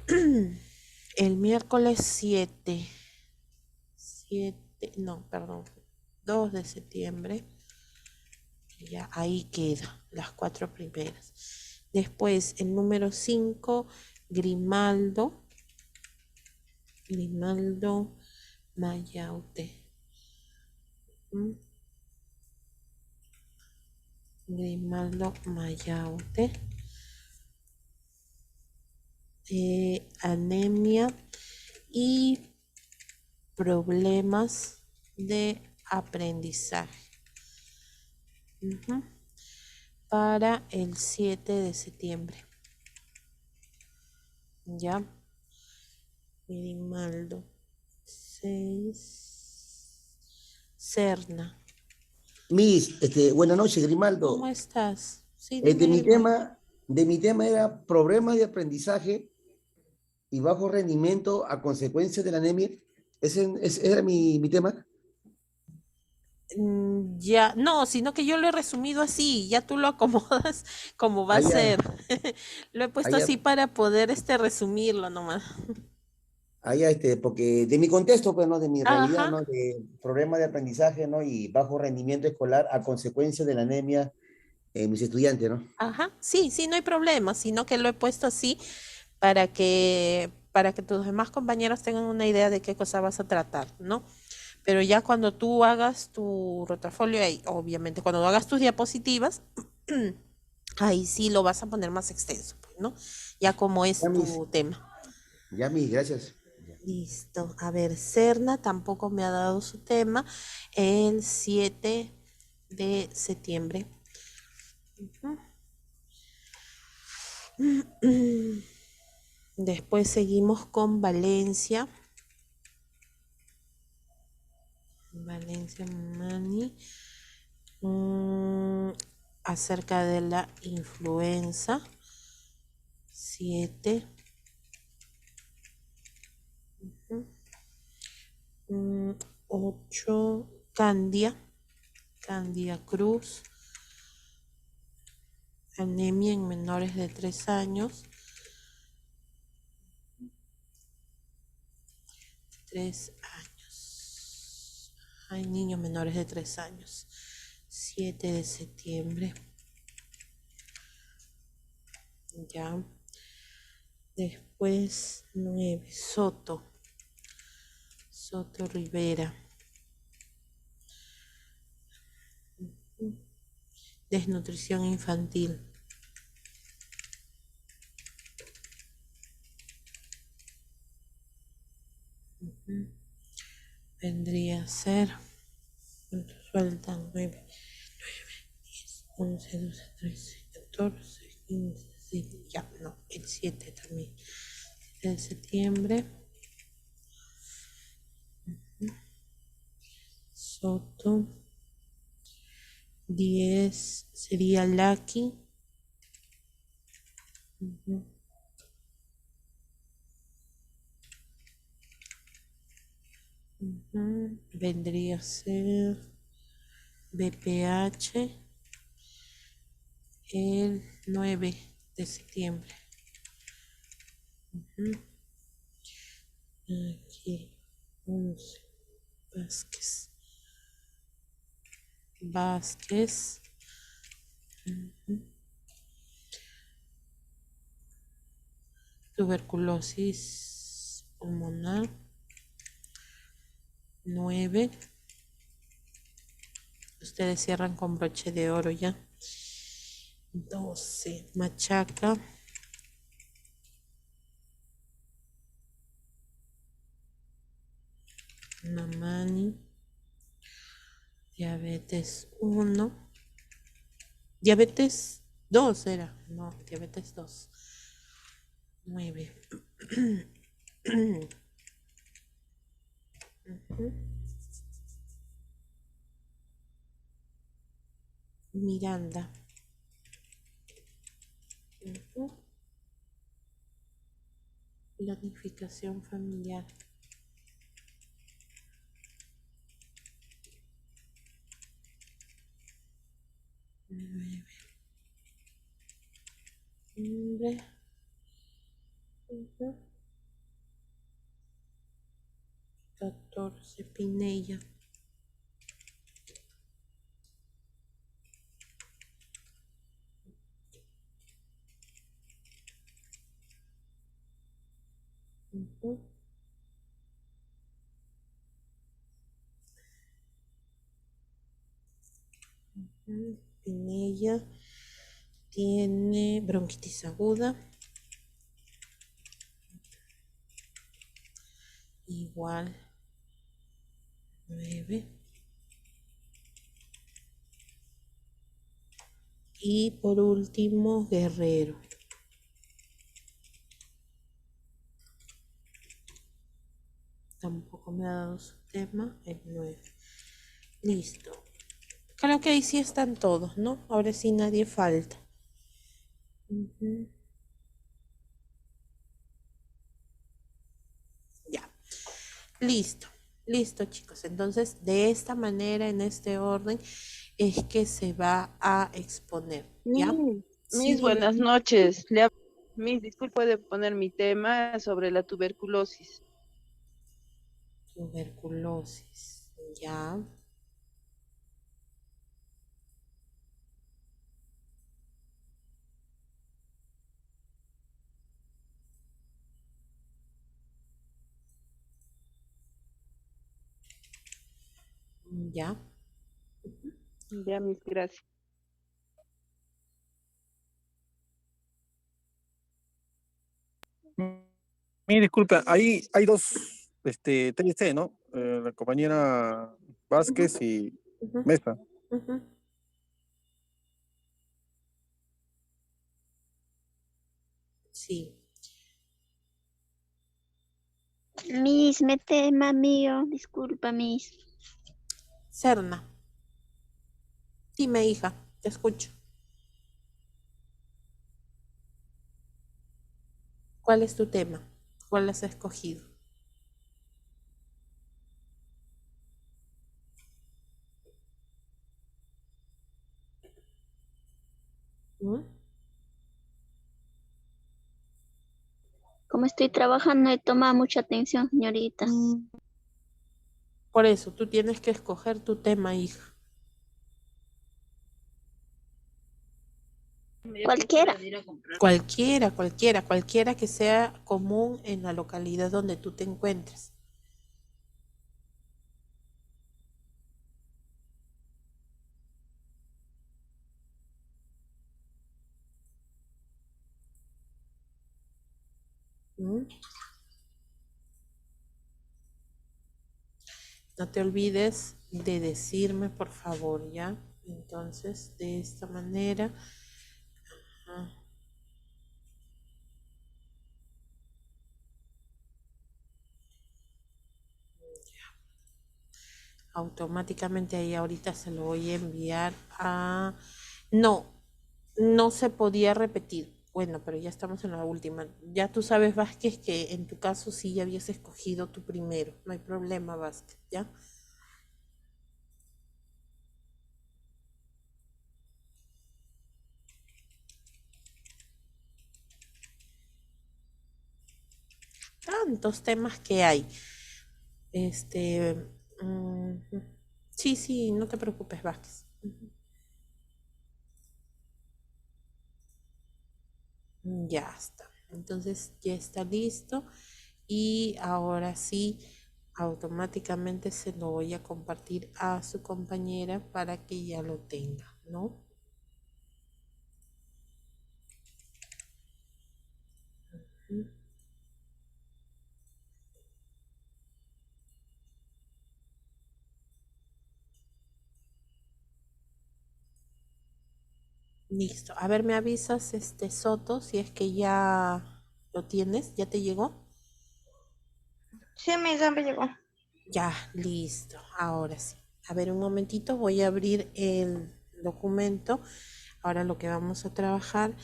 el miércoles 7, no, perdón, 2 de septiembre. Ya ahí queda, las 4 primeras. Después, el número 5, Grimaldo. Grimaldo Mayaute. Grimaldo Mayaute. Anemia y problemas de aprendizaje. Para el 7 de septiembre. Ya. Grimaldo. 6. Serna. Buenas noches, ¿Cómo Grimaldo. estás? Sí, Eh, de dime, mi Grimaldo. tema, de mi tema era problemas de aprendizaje y bajo rendimiento a consecuencia de la anemia. Ese era mi tema. Ya, no, sino que yo lo he resumido así, ya tú lo acomodas como va a Allá, ser. Lo he puesto allá, así para poder resumirlo nomás. allá, porque de mi contexto, pues, ¿no? De mi realidad, Ajá, ¿no? De problemas de aprendizaje, ¿no? Y bajo rendimiento escolar a consecuencia de la anemia en mis estudiantes, ¿no? ajá, sí, sí, no hay problema, sino que lo he puesto así para que tus demás compañeros tengan una idea de qué cosa vas a tratar, ¿no? Pero ya cuando tú hagas tu rotafolio, ahí, obviamente, cuando hagas tus diapositivas, ahí sí lo vas a poner más extenso, pues, ¿no? Ya como Ya es mis, tu tema. gracias. Listo. A ver, Serna tampoco me ha dado su tema el 7 de septiembre. Después seguimos con Valencia. Valencia Mani. Acerca de la influenza. 7. 8. Candia Cruz. Anemia en menores de 3 años. 3 años. Hay niños menores de 3 años. 7 de septiembre. Ya. Después 9. Soto Rivera. Desnutrición infantil. Vendría a ser, ¿cuántos faltan? 9, 10, 11, 12, 13, 14, 15, sí, ya, no, el 7 también. 7 de septiembre. Soto. 10 sería Lucky. Vendría a ser BPH el 9 de septiembre. Aquí 11. Vázquez. Tuberculosis pulmonar. 9. Ustedes cierran con broche de oro ya. 12. Machaca. Namani. Diabetes 1. Diabetes 2 era. No, diabetes 2. 9. Miranda. Planificación familiar. 9. 14. Pinella. 15. Pinella tiene bronquitis aguda. Igual. 9. Y por último, Guerrero. Tampoco me ha dado su tema, el 9. Listo. Creo que ahí sí están todos, ¿no? Ahora sí nadie falta. Ya. Listo. Listo, chicos. Entonces, de esta manera, en este orden, es que se va a exponer, ¿ya? Sí, Mis dime. buenas noches. Mis, disculpe, puede poner mi tema sobre la tuberculosis. Tuberculosis, ya. Ya. Ya, mis, gracias. Mi disculpa, ahí hay dos TLC, ¿no? La compañera Vázquez y Ujú, Mesa. ujú. Sí. Miss, me tema mío, disculpa, Miss. Serna, dime, hija, te escucho. ¿Cuál es tu tema? ¿Cuál has escogido? ¿Mm? Como estoy trabajando, he tomado mucha atención, señorita. Por eso, tú tienes que escoger tu tema, hija. Cualquiera. Cualquiera que sea común en la localidad donde tú te encuentres. ¿Mm? No te olvides de decirme, por favor, ¿ya? Entonces, de esta manera, ah, automáticamente ahí ahorita se lo voy a enviar a... No, no se podía repetir. Bueno, pero ya estamos en la última. Ya tú sabes, Vázquez, que en tu caso sí ya habías escogido tu primero. No hay problema, Vázquez, ¿ya? Tantos temas que hay. Este, sí, sí, no te preocupes, Vázquez. Ya está. Entonces ya está listo y ahora sí, automáticamente se lo voy a compartir a su compañera para que ya lo tenga, ¿no? Ujú. Listo. A ver, me avisas, Soto, si es que ya lo tienes, ¿ya te llegó? Sí, Miss, ya me llegó. Ya, listo. Ahora sí. A ver, un momentito, voy a abrir el documento. Ahora lo que vamos a trabajar,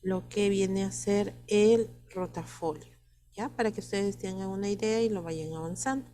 lo que viene a ser el rotafolio, ¿ya? Para que ustedes tengan una idea y lo vayan avanzando.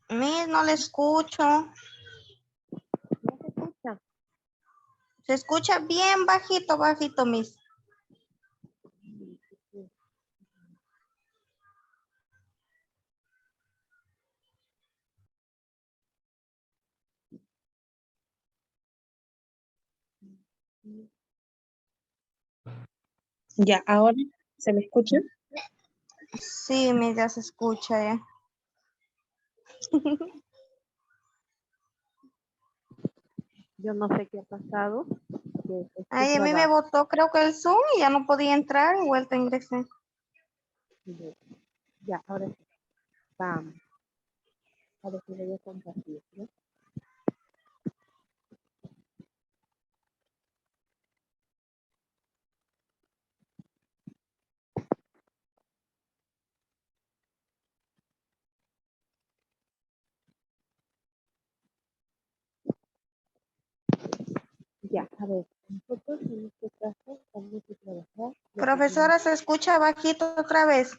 Miss, no le escucho. Se escucha bien bajito, bajito, Miss. Ya, ahora se me escucha. Sí, Miss, ya se escucha ya. Yo no sé qué ha pasado. Que se Ay, a escucha mí me bajo. botó, creo que el Zoom y ya no podía entrar y vuelta a ingresar. Ya, ahora sí. Vamos. Ahora sí voy a compartir, ¿no? Ya, a ver, nosotros en este caso vamos a trabajar. lo que Profesora, se escucha bajito otra vez.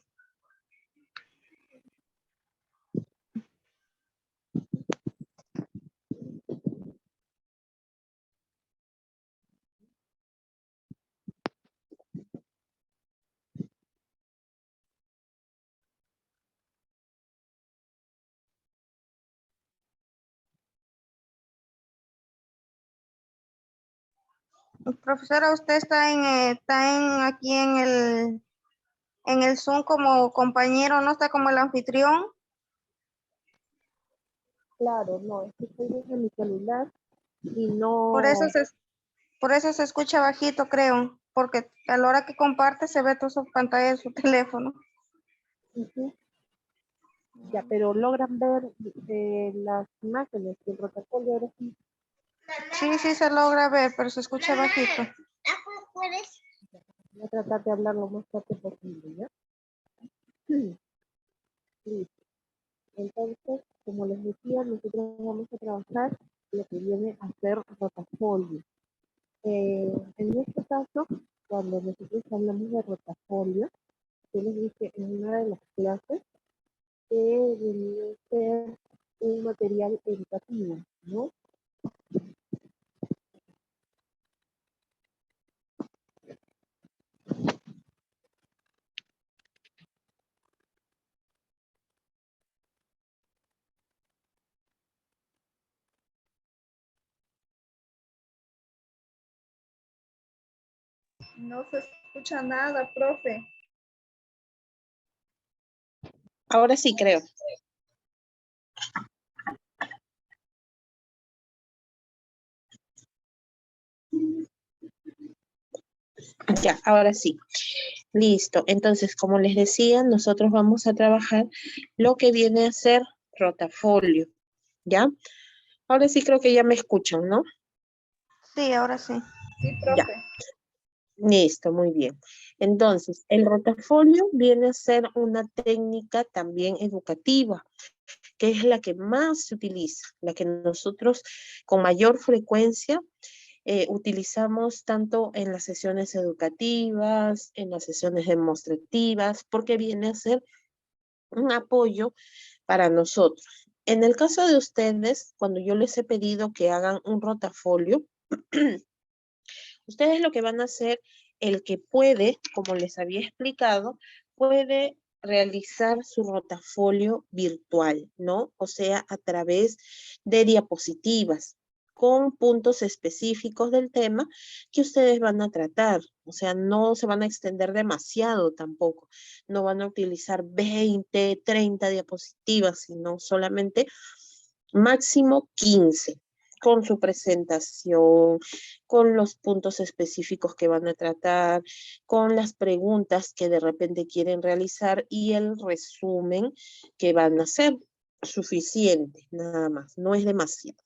Profesora, usted está aquí en el Zoom como compañero, no está como el anfitrión. Claro, no, es que estoy desde mi celular y Por eso no. por eso se escucha bajito, creo, porque a la hora que comparte se ve toda su pantalla de su teléfono. Ujú. Ya, pero logran ver las imágenes del protocolo ahora sí. Sí, sí se logra ver, pero se escucha bajito. Voy a tratar de hablar lo más fuerte posible, ¿ya? Listo. Entonces, como les decía, nosotros vamos a trabajar lo que viene a ser rotafolio. En este caso, cuando nosotros hablamos de rotafolio, yo les dije en una de las clases que venía a ser un material educativo, ¿no? No se escucha nada, profe. Ahora sí creo. Ya, ahora sí. Listo. Entonces, como les decía, nosotros vamos a trabajar lo que viene a ser rotafolio. ¿Ya? Ahora sí creo que ya me escuchan, ¿no? Sí, ahora sí. Sí, Ya. profe. Listo, muy bien. Entonces, el rotafolio viene a ser una técnica también educativa, que es la que más se utiliza, la que nosotros con mayor frecuencia utilizamos tanto en las sesiones educativas, en las sesiones demostrativas, porque viene a ser un apoyo para nosotros. En el caso de ustedes, cuando yo les he pedido que hagan un rotafolio, ustedes lo que van a hacer, el que puede, como les había explicado, puede realizar su rotafolio virtual, ¿no? O sea, a través de diapositivas con puntos específicos del tema que ustedes van a tratar. O sea, no se van a extender demasiado tampoco. No van a utilizar 20, 30 diapositivas, sino solamente máximo 15 con su presentación, con los puntos específicos que van a tratar, con las preguntas que de repente quieren realizar y el resumen que van a hacer. Suficiente, nada más, no es demasiado.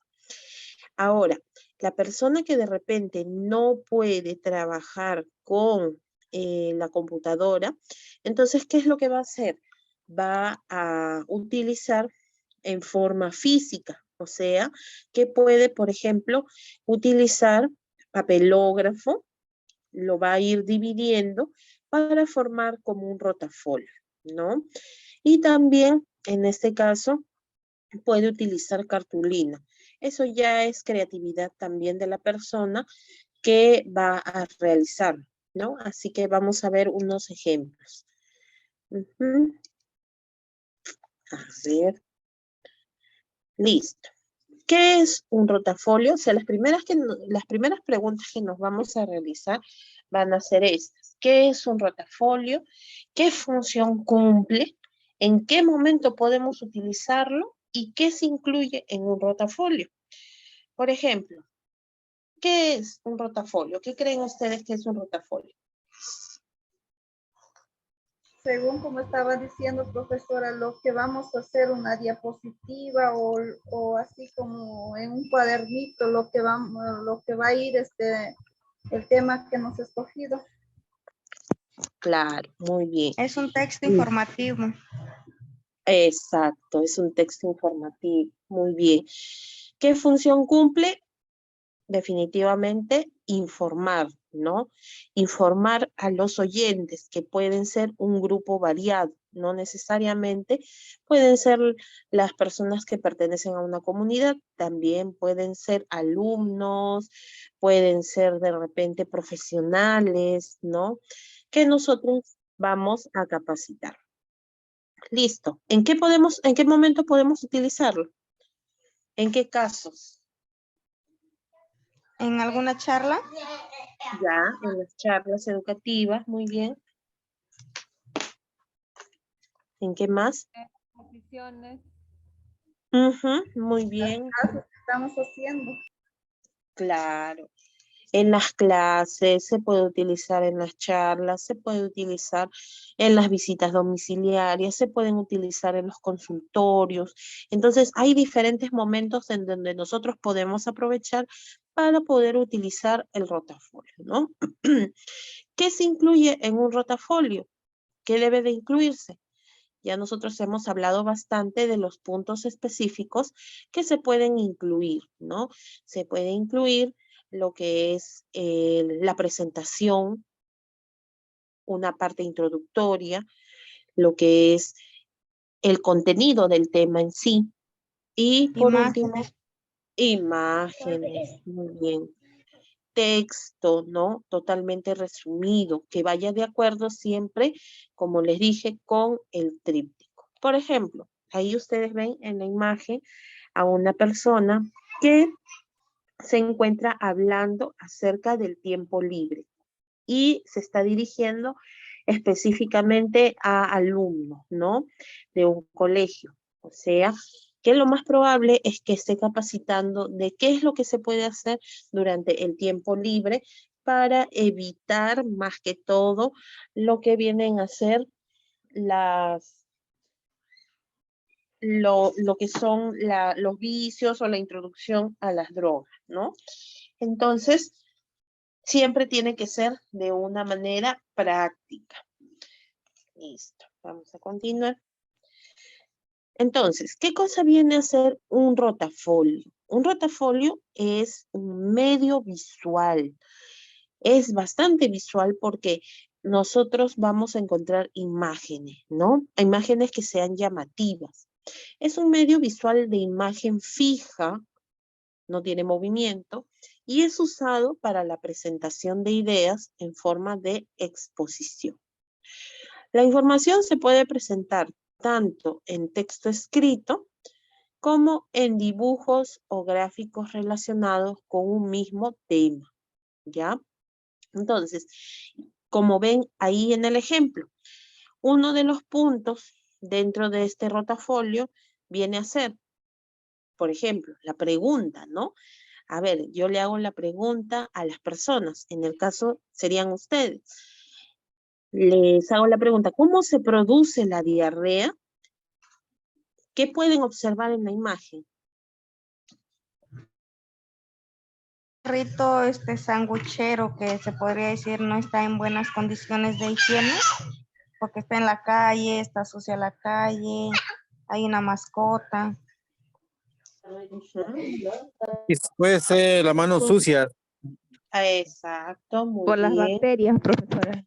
Ahora, la persona que de repente no puede trabajar con la computadora, entonces, ¿qué es lo que va a hacer? Va a utilizar en forma física, o sea, que puede, por ejemplo, utilizar papelógrafo, lo va a ir dividiendo para formar como un rotafolio, ¿no? Y también, en este caso, puede utilizar cartulina. Eso ya es creatividad también de la persona que va a realizar, ¿no? Así que vamos a ver unos ejemplos. A ver. Listo. ¿Qué es un rotafolio? O sea, las primeras preguntas que nos vamos a realizar van a ser estas. ¿Qué es un rotafolio? ¿Qué función cumple? ¿En qué momento podemos utilizarlo? ¿Y qué se incluye en un rotafolio? Por ejemplo, ¿qué es un rotafolio? ¿Qué creen ustedes que es un rotafolio? Según como estaba diciendo, profesora, lo que vamos a hacer una diapositiva o así como en un cuadernito, lo que va a ir el tema que hemos escogido. Claro, muy bien. Es un texto informativo. Exacto, es un texto informativo. Muy bien. ¿Qué función cumple? Definitivamente informar, ¿no? Informar a los oyentes, que pueden ser un grupo variado, no necesariamente pueden ser las personas que pertenecen a una comunidad, también pueden ser alumnos, pueden ser de repente profesionales, ¿no? Que nosotros vamos a capacitar. Listo. ¿En qué momento podemos utilizarlo? ¿En qué casos? ¿En alguna charla? Ya, en las charlas educativas, muy bien. ¿En qué más? Posiciones. Muy bien, Casos que estamos haciendo. claro. en las clases, se puede utilizar en las charlas, se puede utilizar en las visitas domiciliarias, se pueden utilizar en los consultorios. Entonces, hay diferentes momentos en donde nosotros podemos aprovechar para poder utilizar el rotafolio, ¿no? ¿Qué se incluye en un rotafolio? ¿Qué debe de incluirse? Ya nosotros hemos hablado bastante de los puntos específicos que se pueden incluir, ¿no? Se puede incluir lo que es la presentación, una parte introductoria, lo que es el contenido del tema en sí. Y por último, imágenes, muy bien. Texto, ¿no? Totalmente resumido, que vaya de acuerdo siempre, como les dije, con el tríptico. Por ejemplo, ahí ustedes ven en la imagen a una persona que se encuentra hablando acerca del tiempo libre y se está dirigiendo específicamente a alumnos, ¿no? De un colegio. O sea, que lo más probable es que esté capacitando de qué es lo que se puede hacer durante el tiempo libre para evitar más que todo lo que vienen a ser lo que son los vicios o la introducción a las drogas, ¿no? Entonces, siempre tiene que ser de una manera práctica. Listo, vamos a continuar. Entonces, ¿qué cosa viene a ser un rotafolio? Un rotafolio es un medio visual. Es bastante visual porque nosotros vamos a encontrar imágenes, ¿no? Imágenes que sean llamativas. Es un medio visual de imagen fija, no tiene movimiento, y es usado para la presentación de ideas en forma de exposición. La información se puede presentar tanto en texto escrito como en dibujos o gráficos relacionados con un mismo tema, ¿ya? Entonces, como ven ahí en el ejemplo, uno de los puntos dentro de este rotafolio viene a ser, por ejemplo, la pregunta, ¿no? A ver, yo le hago la pregunta a las personas, en el caso serían ustedes. Les hago la pregunta, ¿cómo se produce la diarrea? ¿Qué pueden observar en la imagen? Perrito sanguchero que se podría decir no está en buenas condiciones de higiene porque está en la calle, está sucia la calle, hay una mascota. Y puede ser la mano sucia. Exacto, muy Por las bien. bacterias, profesora.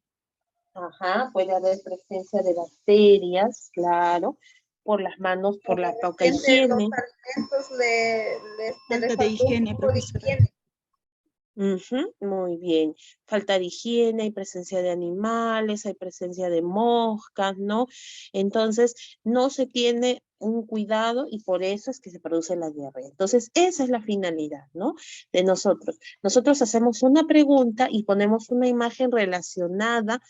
Ajá, puede haber presencia de bacterias, claro, por las manos, por la poca Los higiene. alimentos le Falta de faltó un higiene, poco de profesora. higiene. Ujú, muy bien. Falta de higiene, hay presencia de animales, hay presencia de moscas, ¿no? Entonces, no se tiene un cuidado y por eso es que se produce la diarrea. Entonces, esa es la finalidad, ¿no? De nosotros. Nosotros hacemos una pregunta y ponemos una imagen relacionada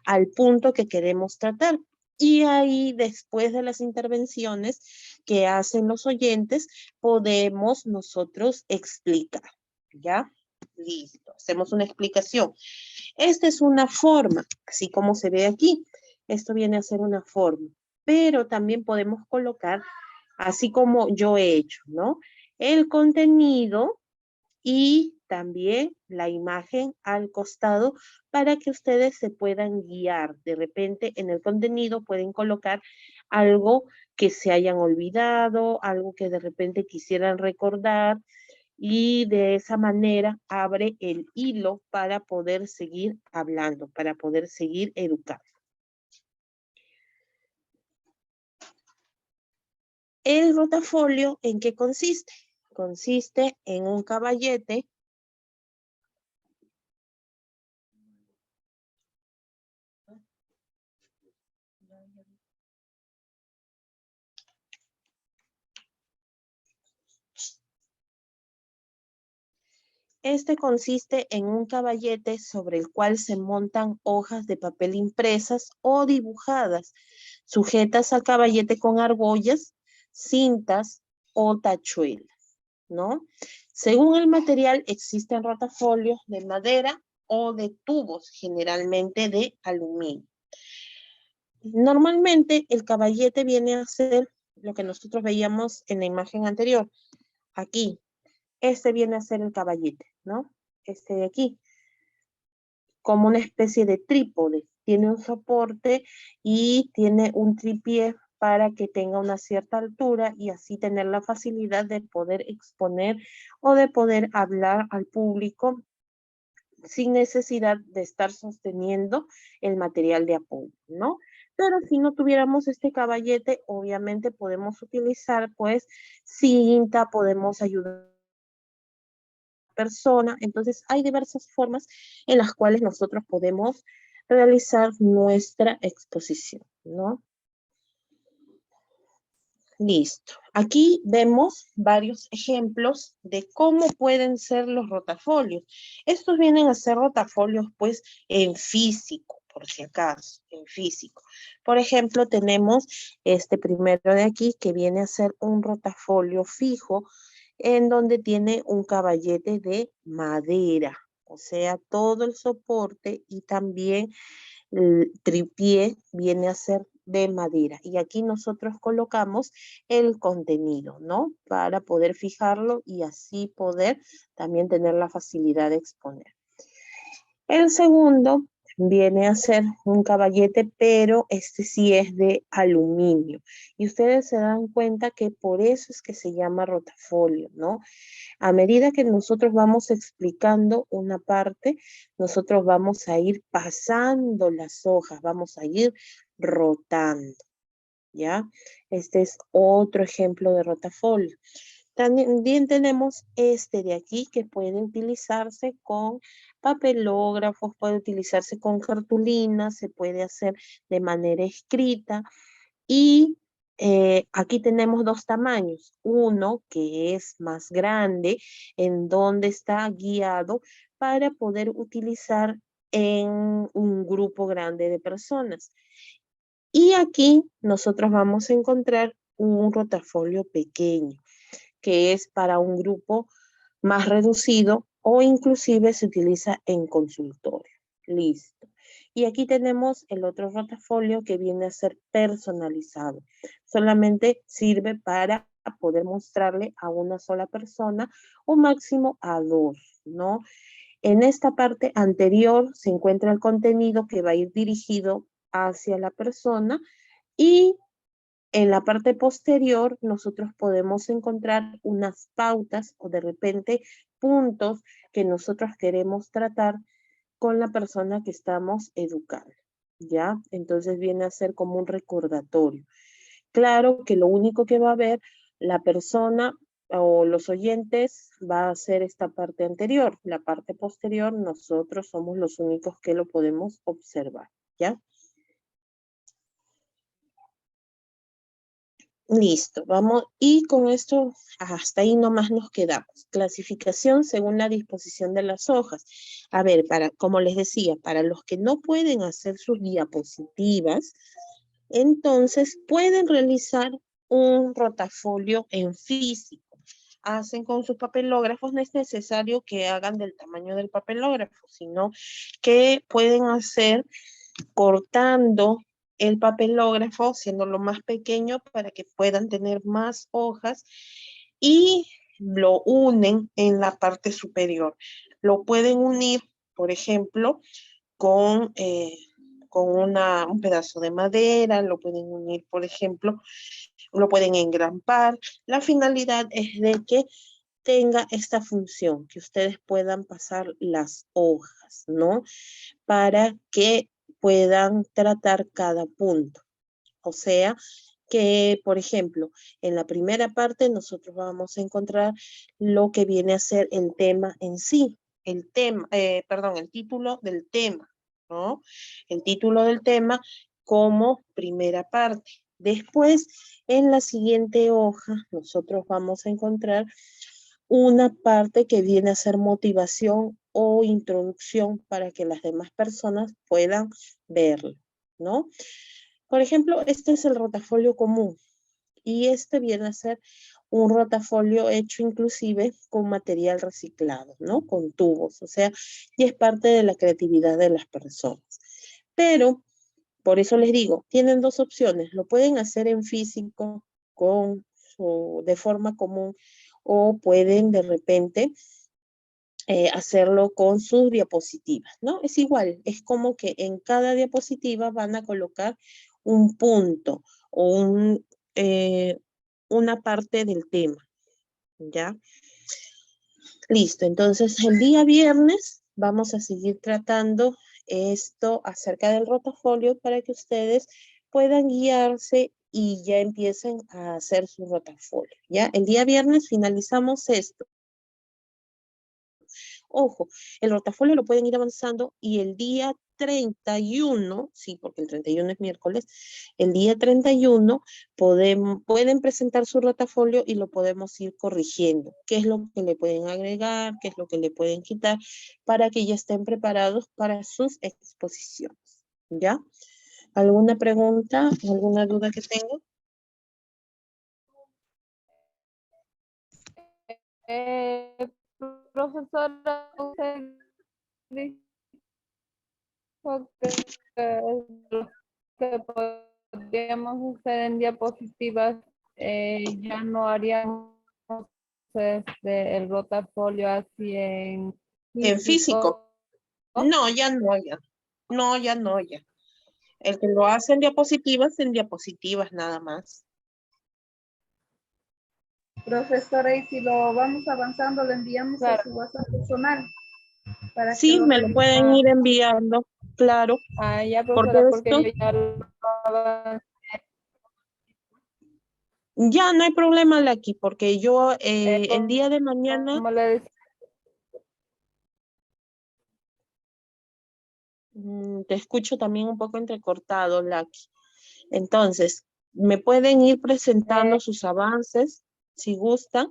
al punto que queremos tratar. Y ahí, después de las intervenciones que hacen los oyentes, podemos nosotros explicar, ¿ya? Listo, hacemos una explicación. Esta es una forma, así como se ve aquí. Esto viene a ser una forma, pero también podemos colocar, así como yo he hecho, ¿no? El contenido y también la imagen al costado para que ustedes se puedan guiar. De repente en el contenido pueden colocar algo que se hayan olvidado, algo que de repente quisieran recordar, y de esa manera abre el hilo para poder seguir hablando, para poder seguir educando. El rotafolio, ¿en qué consiste? Consiste en un caballete Este consiste en un caballete sobre el cual se montan hojas de papel impresas o dibujadas, sujetas al caballete con argollas, cintas o tachuelas, ¿no? Según el material, existen rotafolios de madera o de tubos, generalmente de aluminio. Normalmente el caballete viene a ser lo que nosotros veíamos en la imagen anterior. Aquí, este viene a ser el caballete, ¿no? Este de aquí, como una especie de trípode. Tiene un soporte y tiene un tripié para que tenga una cierta altura y así tener la facilidad de poder exponer o de poder hablar al público sin necesidad de estar sosteniendo el material de apoyo, ¿no? Pero si no tuviéramos este caballete, obviamente podemos utilizar pues cinta, podemos ayudar a la persona. Entonces hay diversas formas en las cuales nosotros podemos realizar nuestra exposición, ¿no? Listo. Aquí vemos varios ejemplos de cómo pueden ser los rotafolios. Estos vienen a ser rotafolios, pues, en físico, por si acaso, en físico. Por ejemplo, tenemos este primero de aquí, que viene a ser un rotafolio fijo, en donde tiene un caballete de madera. O sea, todo el soporte y también el tripié viene a ser de madera. Y aquí nosotros colocamos el contenido, ¿no? Para poder fijarlo y así poder también tener la facilidad de exponer. El segundo viene a ser un caballete, pero este sí es de aluminio. Y ustedes se dan cuenta que por eso es que se llama rotafolio, ¿no? A medida que nosotros vamos explicando una parte, nosotros vamos a ir pasando las hojas, vamos a ir rotando, ¿ya? Este es otro ejemplo de rotafolio. También tenemos este de aquí que puede utilizarse con papelógrafos, puede utilizarse con cartulina, se puede hacer de manera escrita y aquí tenemos dos tamaños. Uno que es más grande, en donde está guiado para poder utilizar en un grupo grande de personas. Y aquí nosotros vamos a encontrar un rotafolio pequeño, que es para un grupo más reducido o inclusive se utiliza en consultorio. Listo. Y aquí tenemos el otro rotafolio que viene a ser personalizado. Solamente sirve para poder mostrarle a una sola persona o máximo a dos, ¿no? En esta parte anterior se encuentra el contenido que va a ir dirigido hacia la persona y en la parte posterior nosotros podemos encontrar unas pautas o de repente puntos que nosotros queremos tratar con la persona que estamos educando, ¿ya? Entonces viene a ser como un recordatorio. Claro que lo único que va a ver la persona o los oyentes va a ser esta parte anterior. La parte posterior nosotros somos los únicos que lo podemos observar, ¿ya? Listo, vamos, y con esto hasta ahí nomás nos quedamos. Clasificación según la disposición de las hojas. A ver, como les decía, para los que no pueden hacer sus diapositivas, entonces pueden realizar un rotafolio en físico. Hacen con sus papelógrafos, no es necesario que hagan del tamaño del papelógrafo, sino que pueden hacer cortando el papelógrafo, siendo lo más pequeño para que puedan tener más hojas y lo unen en la parte superior. Lo pueden unir, por ejemplo, con un pedazo de madera, lo pueden unir, por ejemplo, lo pueden engrampar. La finalidad es de que tenga esta función, que ustedes puedan pasar las hojas, ¿no? Para que puedan tratar cada punto. O sea, que, por ejemplo, en la primera parte nosotros vamos a encontrar lo que viene a ser el tema en sí, el título del tema, ¿no? El título del tema como primera parte. Después, en la siguiente hoja, nosotros vamos a encontrar una parte que viene a ser motivación o introducción para que las demás personas puedan verlo, ¿no? Por ejemplo, este es el rotafolio común y este viene a ser un rotafolio hecho inclusive con material reciclado, ¿no? Con tubos, o sea, y es parte de la creatividad de las personas. Pero, por eso les digo, tienen dos opciones, lo pueden hacer en físico de forma común o pueden de repente hacerlo con sus diapositivas, ¿no? Es igual, es como que en cada diapositiva van a colocar un punto o una parte del tema, ¿ya? Listo, entonces el día viernes vamos a seguir tratando esto acerca del rotafolio para que ustedes puedan guiarse y ya empiecen a hacer su rotafolio, ¿ya? El día viernes finalizamos esto. Ojo, el rotafolio lo pueden ir avanzando y el día 31, sí, porque el 31 es miércoles, el día 31 pueden presentar su rotafolio y lo podemos ir corrigiendo. ¿Qué es lo que le pueden agregar? ¿Qué es lo que le pueden quitar? Para que ya estén preparados para sus exposiciones, ¿ya? ¿Alguna pregunta? ¿Alguna duda que tengan? Profesora, usted dijo que podríamos hacer en diapositivas, ya no haríamos el rotafolio así en En físico. físico. No, ya no, ya. No, ya no, ya. El que lo hace en diapositivas nada más. Profesora, y si lo vamos avanzando, le enviamos a Claro. su WhatsApp personal para que Sí, lo me lo revise. pueden ir enviando, claro. Ah, ya, Porque profesora, porque esto, yo ya lo ya no hay problema, Lucky, porque yo el día de mañana, como le decía, te escucho también un poco entrecortado, Lucky. Entonces, me pueden ir presentando sus avances, si gustan,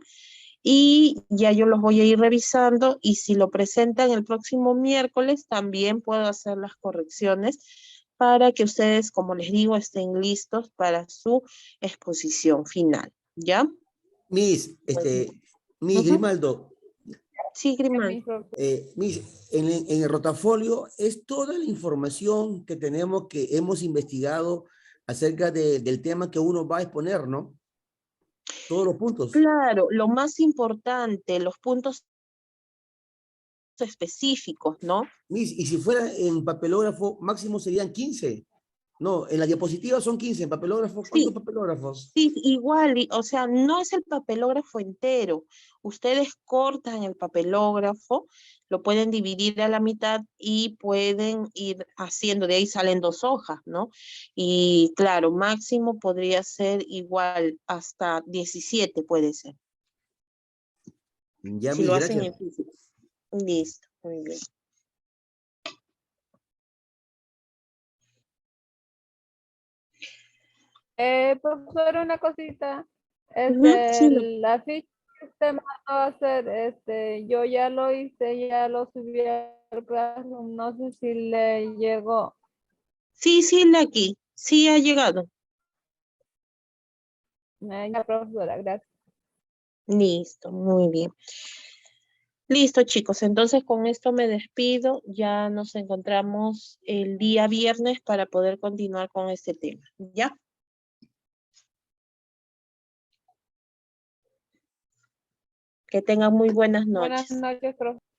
y ya yo los voy a ir revisando, y si lo presentan el próximo miércoles, también puedo hacer las correcciones para que ustedes, como les digo, estén listos para su exposición final, ¿ya? Miss Ujú. Grimaldo, Sí, Grimal. Miss, en el rotafolio es toda la información que tenemos, que hemos investigado acerca del tema que uno va a exponer, ¿no? Todos los puntos. Claro, lo más importante, los puntos específicos, ¿no? Miss, y si fuera en papelógrafo, máximo serían 15. No, en la diapositiva son 15, en papelógrafo, ¿cuántos Sí, papelógrafos? sí, igual, o sea, no es el papelógrafo entero. Ustedes cortan el papelógrafo, lo pueden dividir a la mitad y pueden ir haciendo, de ahí salen 2 hojas, ¿no? Y claro, máximo podría ser igual, hasta 17 puede ser, Ya, si Miss, lo hacen en gracias. físico. Listo, muy bien. profesora, una cosita, Ujú, sí, la ficha que usted mandó a hacer, yo ya lo hice, ya lo subí al Classroom, no sé si le llegó. sí, Lucky, sí ha llegado. Ya, profesora, gracias. Listo, muy bien. Listo, chicos, entonces con esto me despido. Ya nos encontramos el día viernes para poder continuar con este tema. ¿Ya? Que tengan muy buenas Buenas noches. noches, profesora.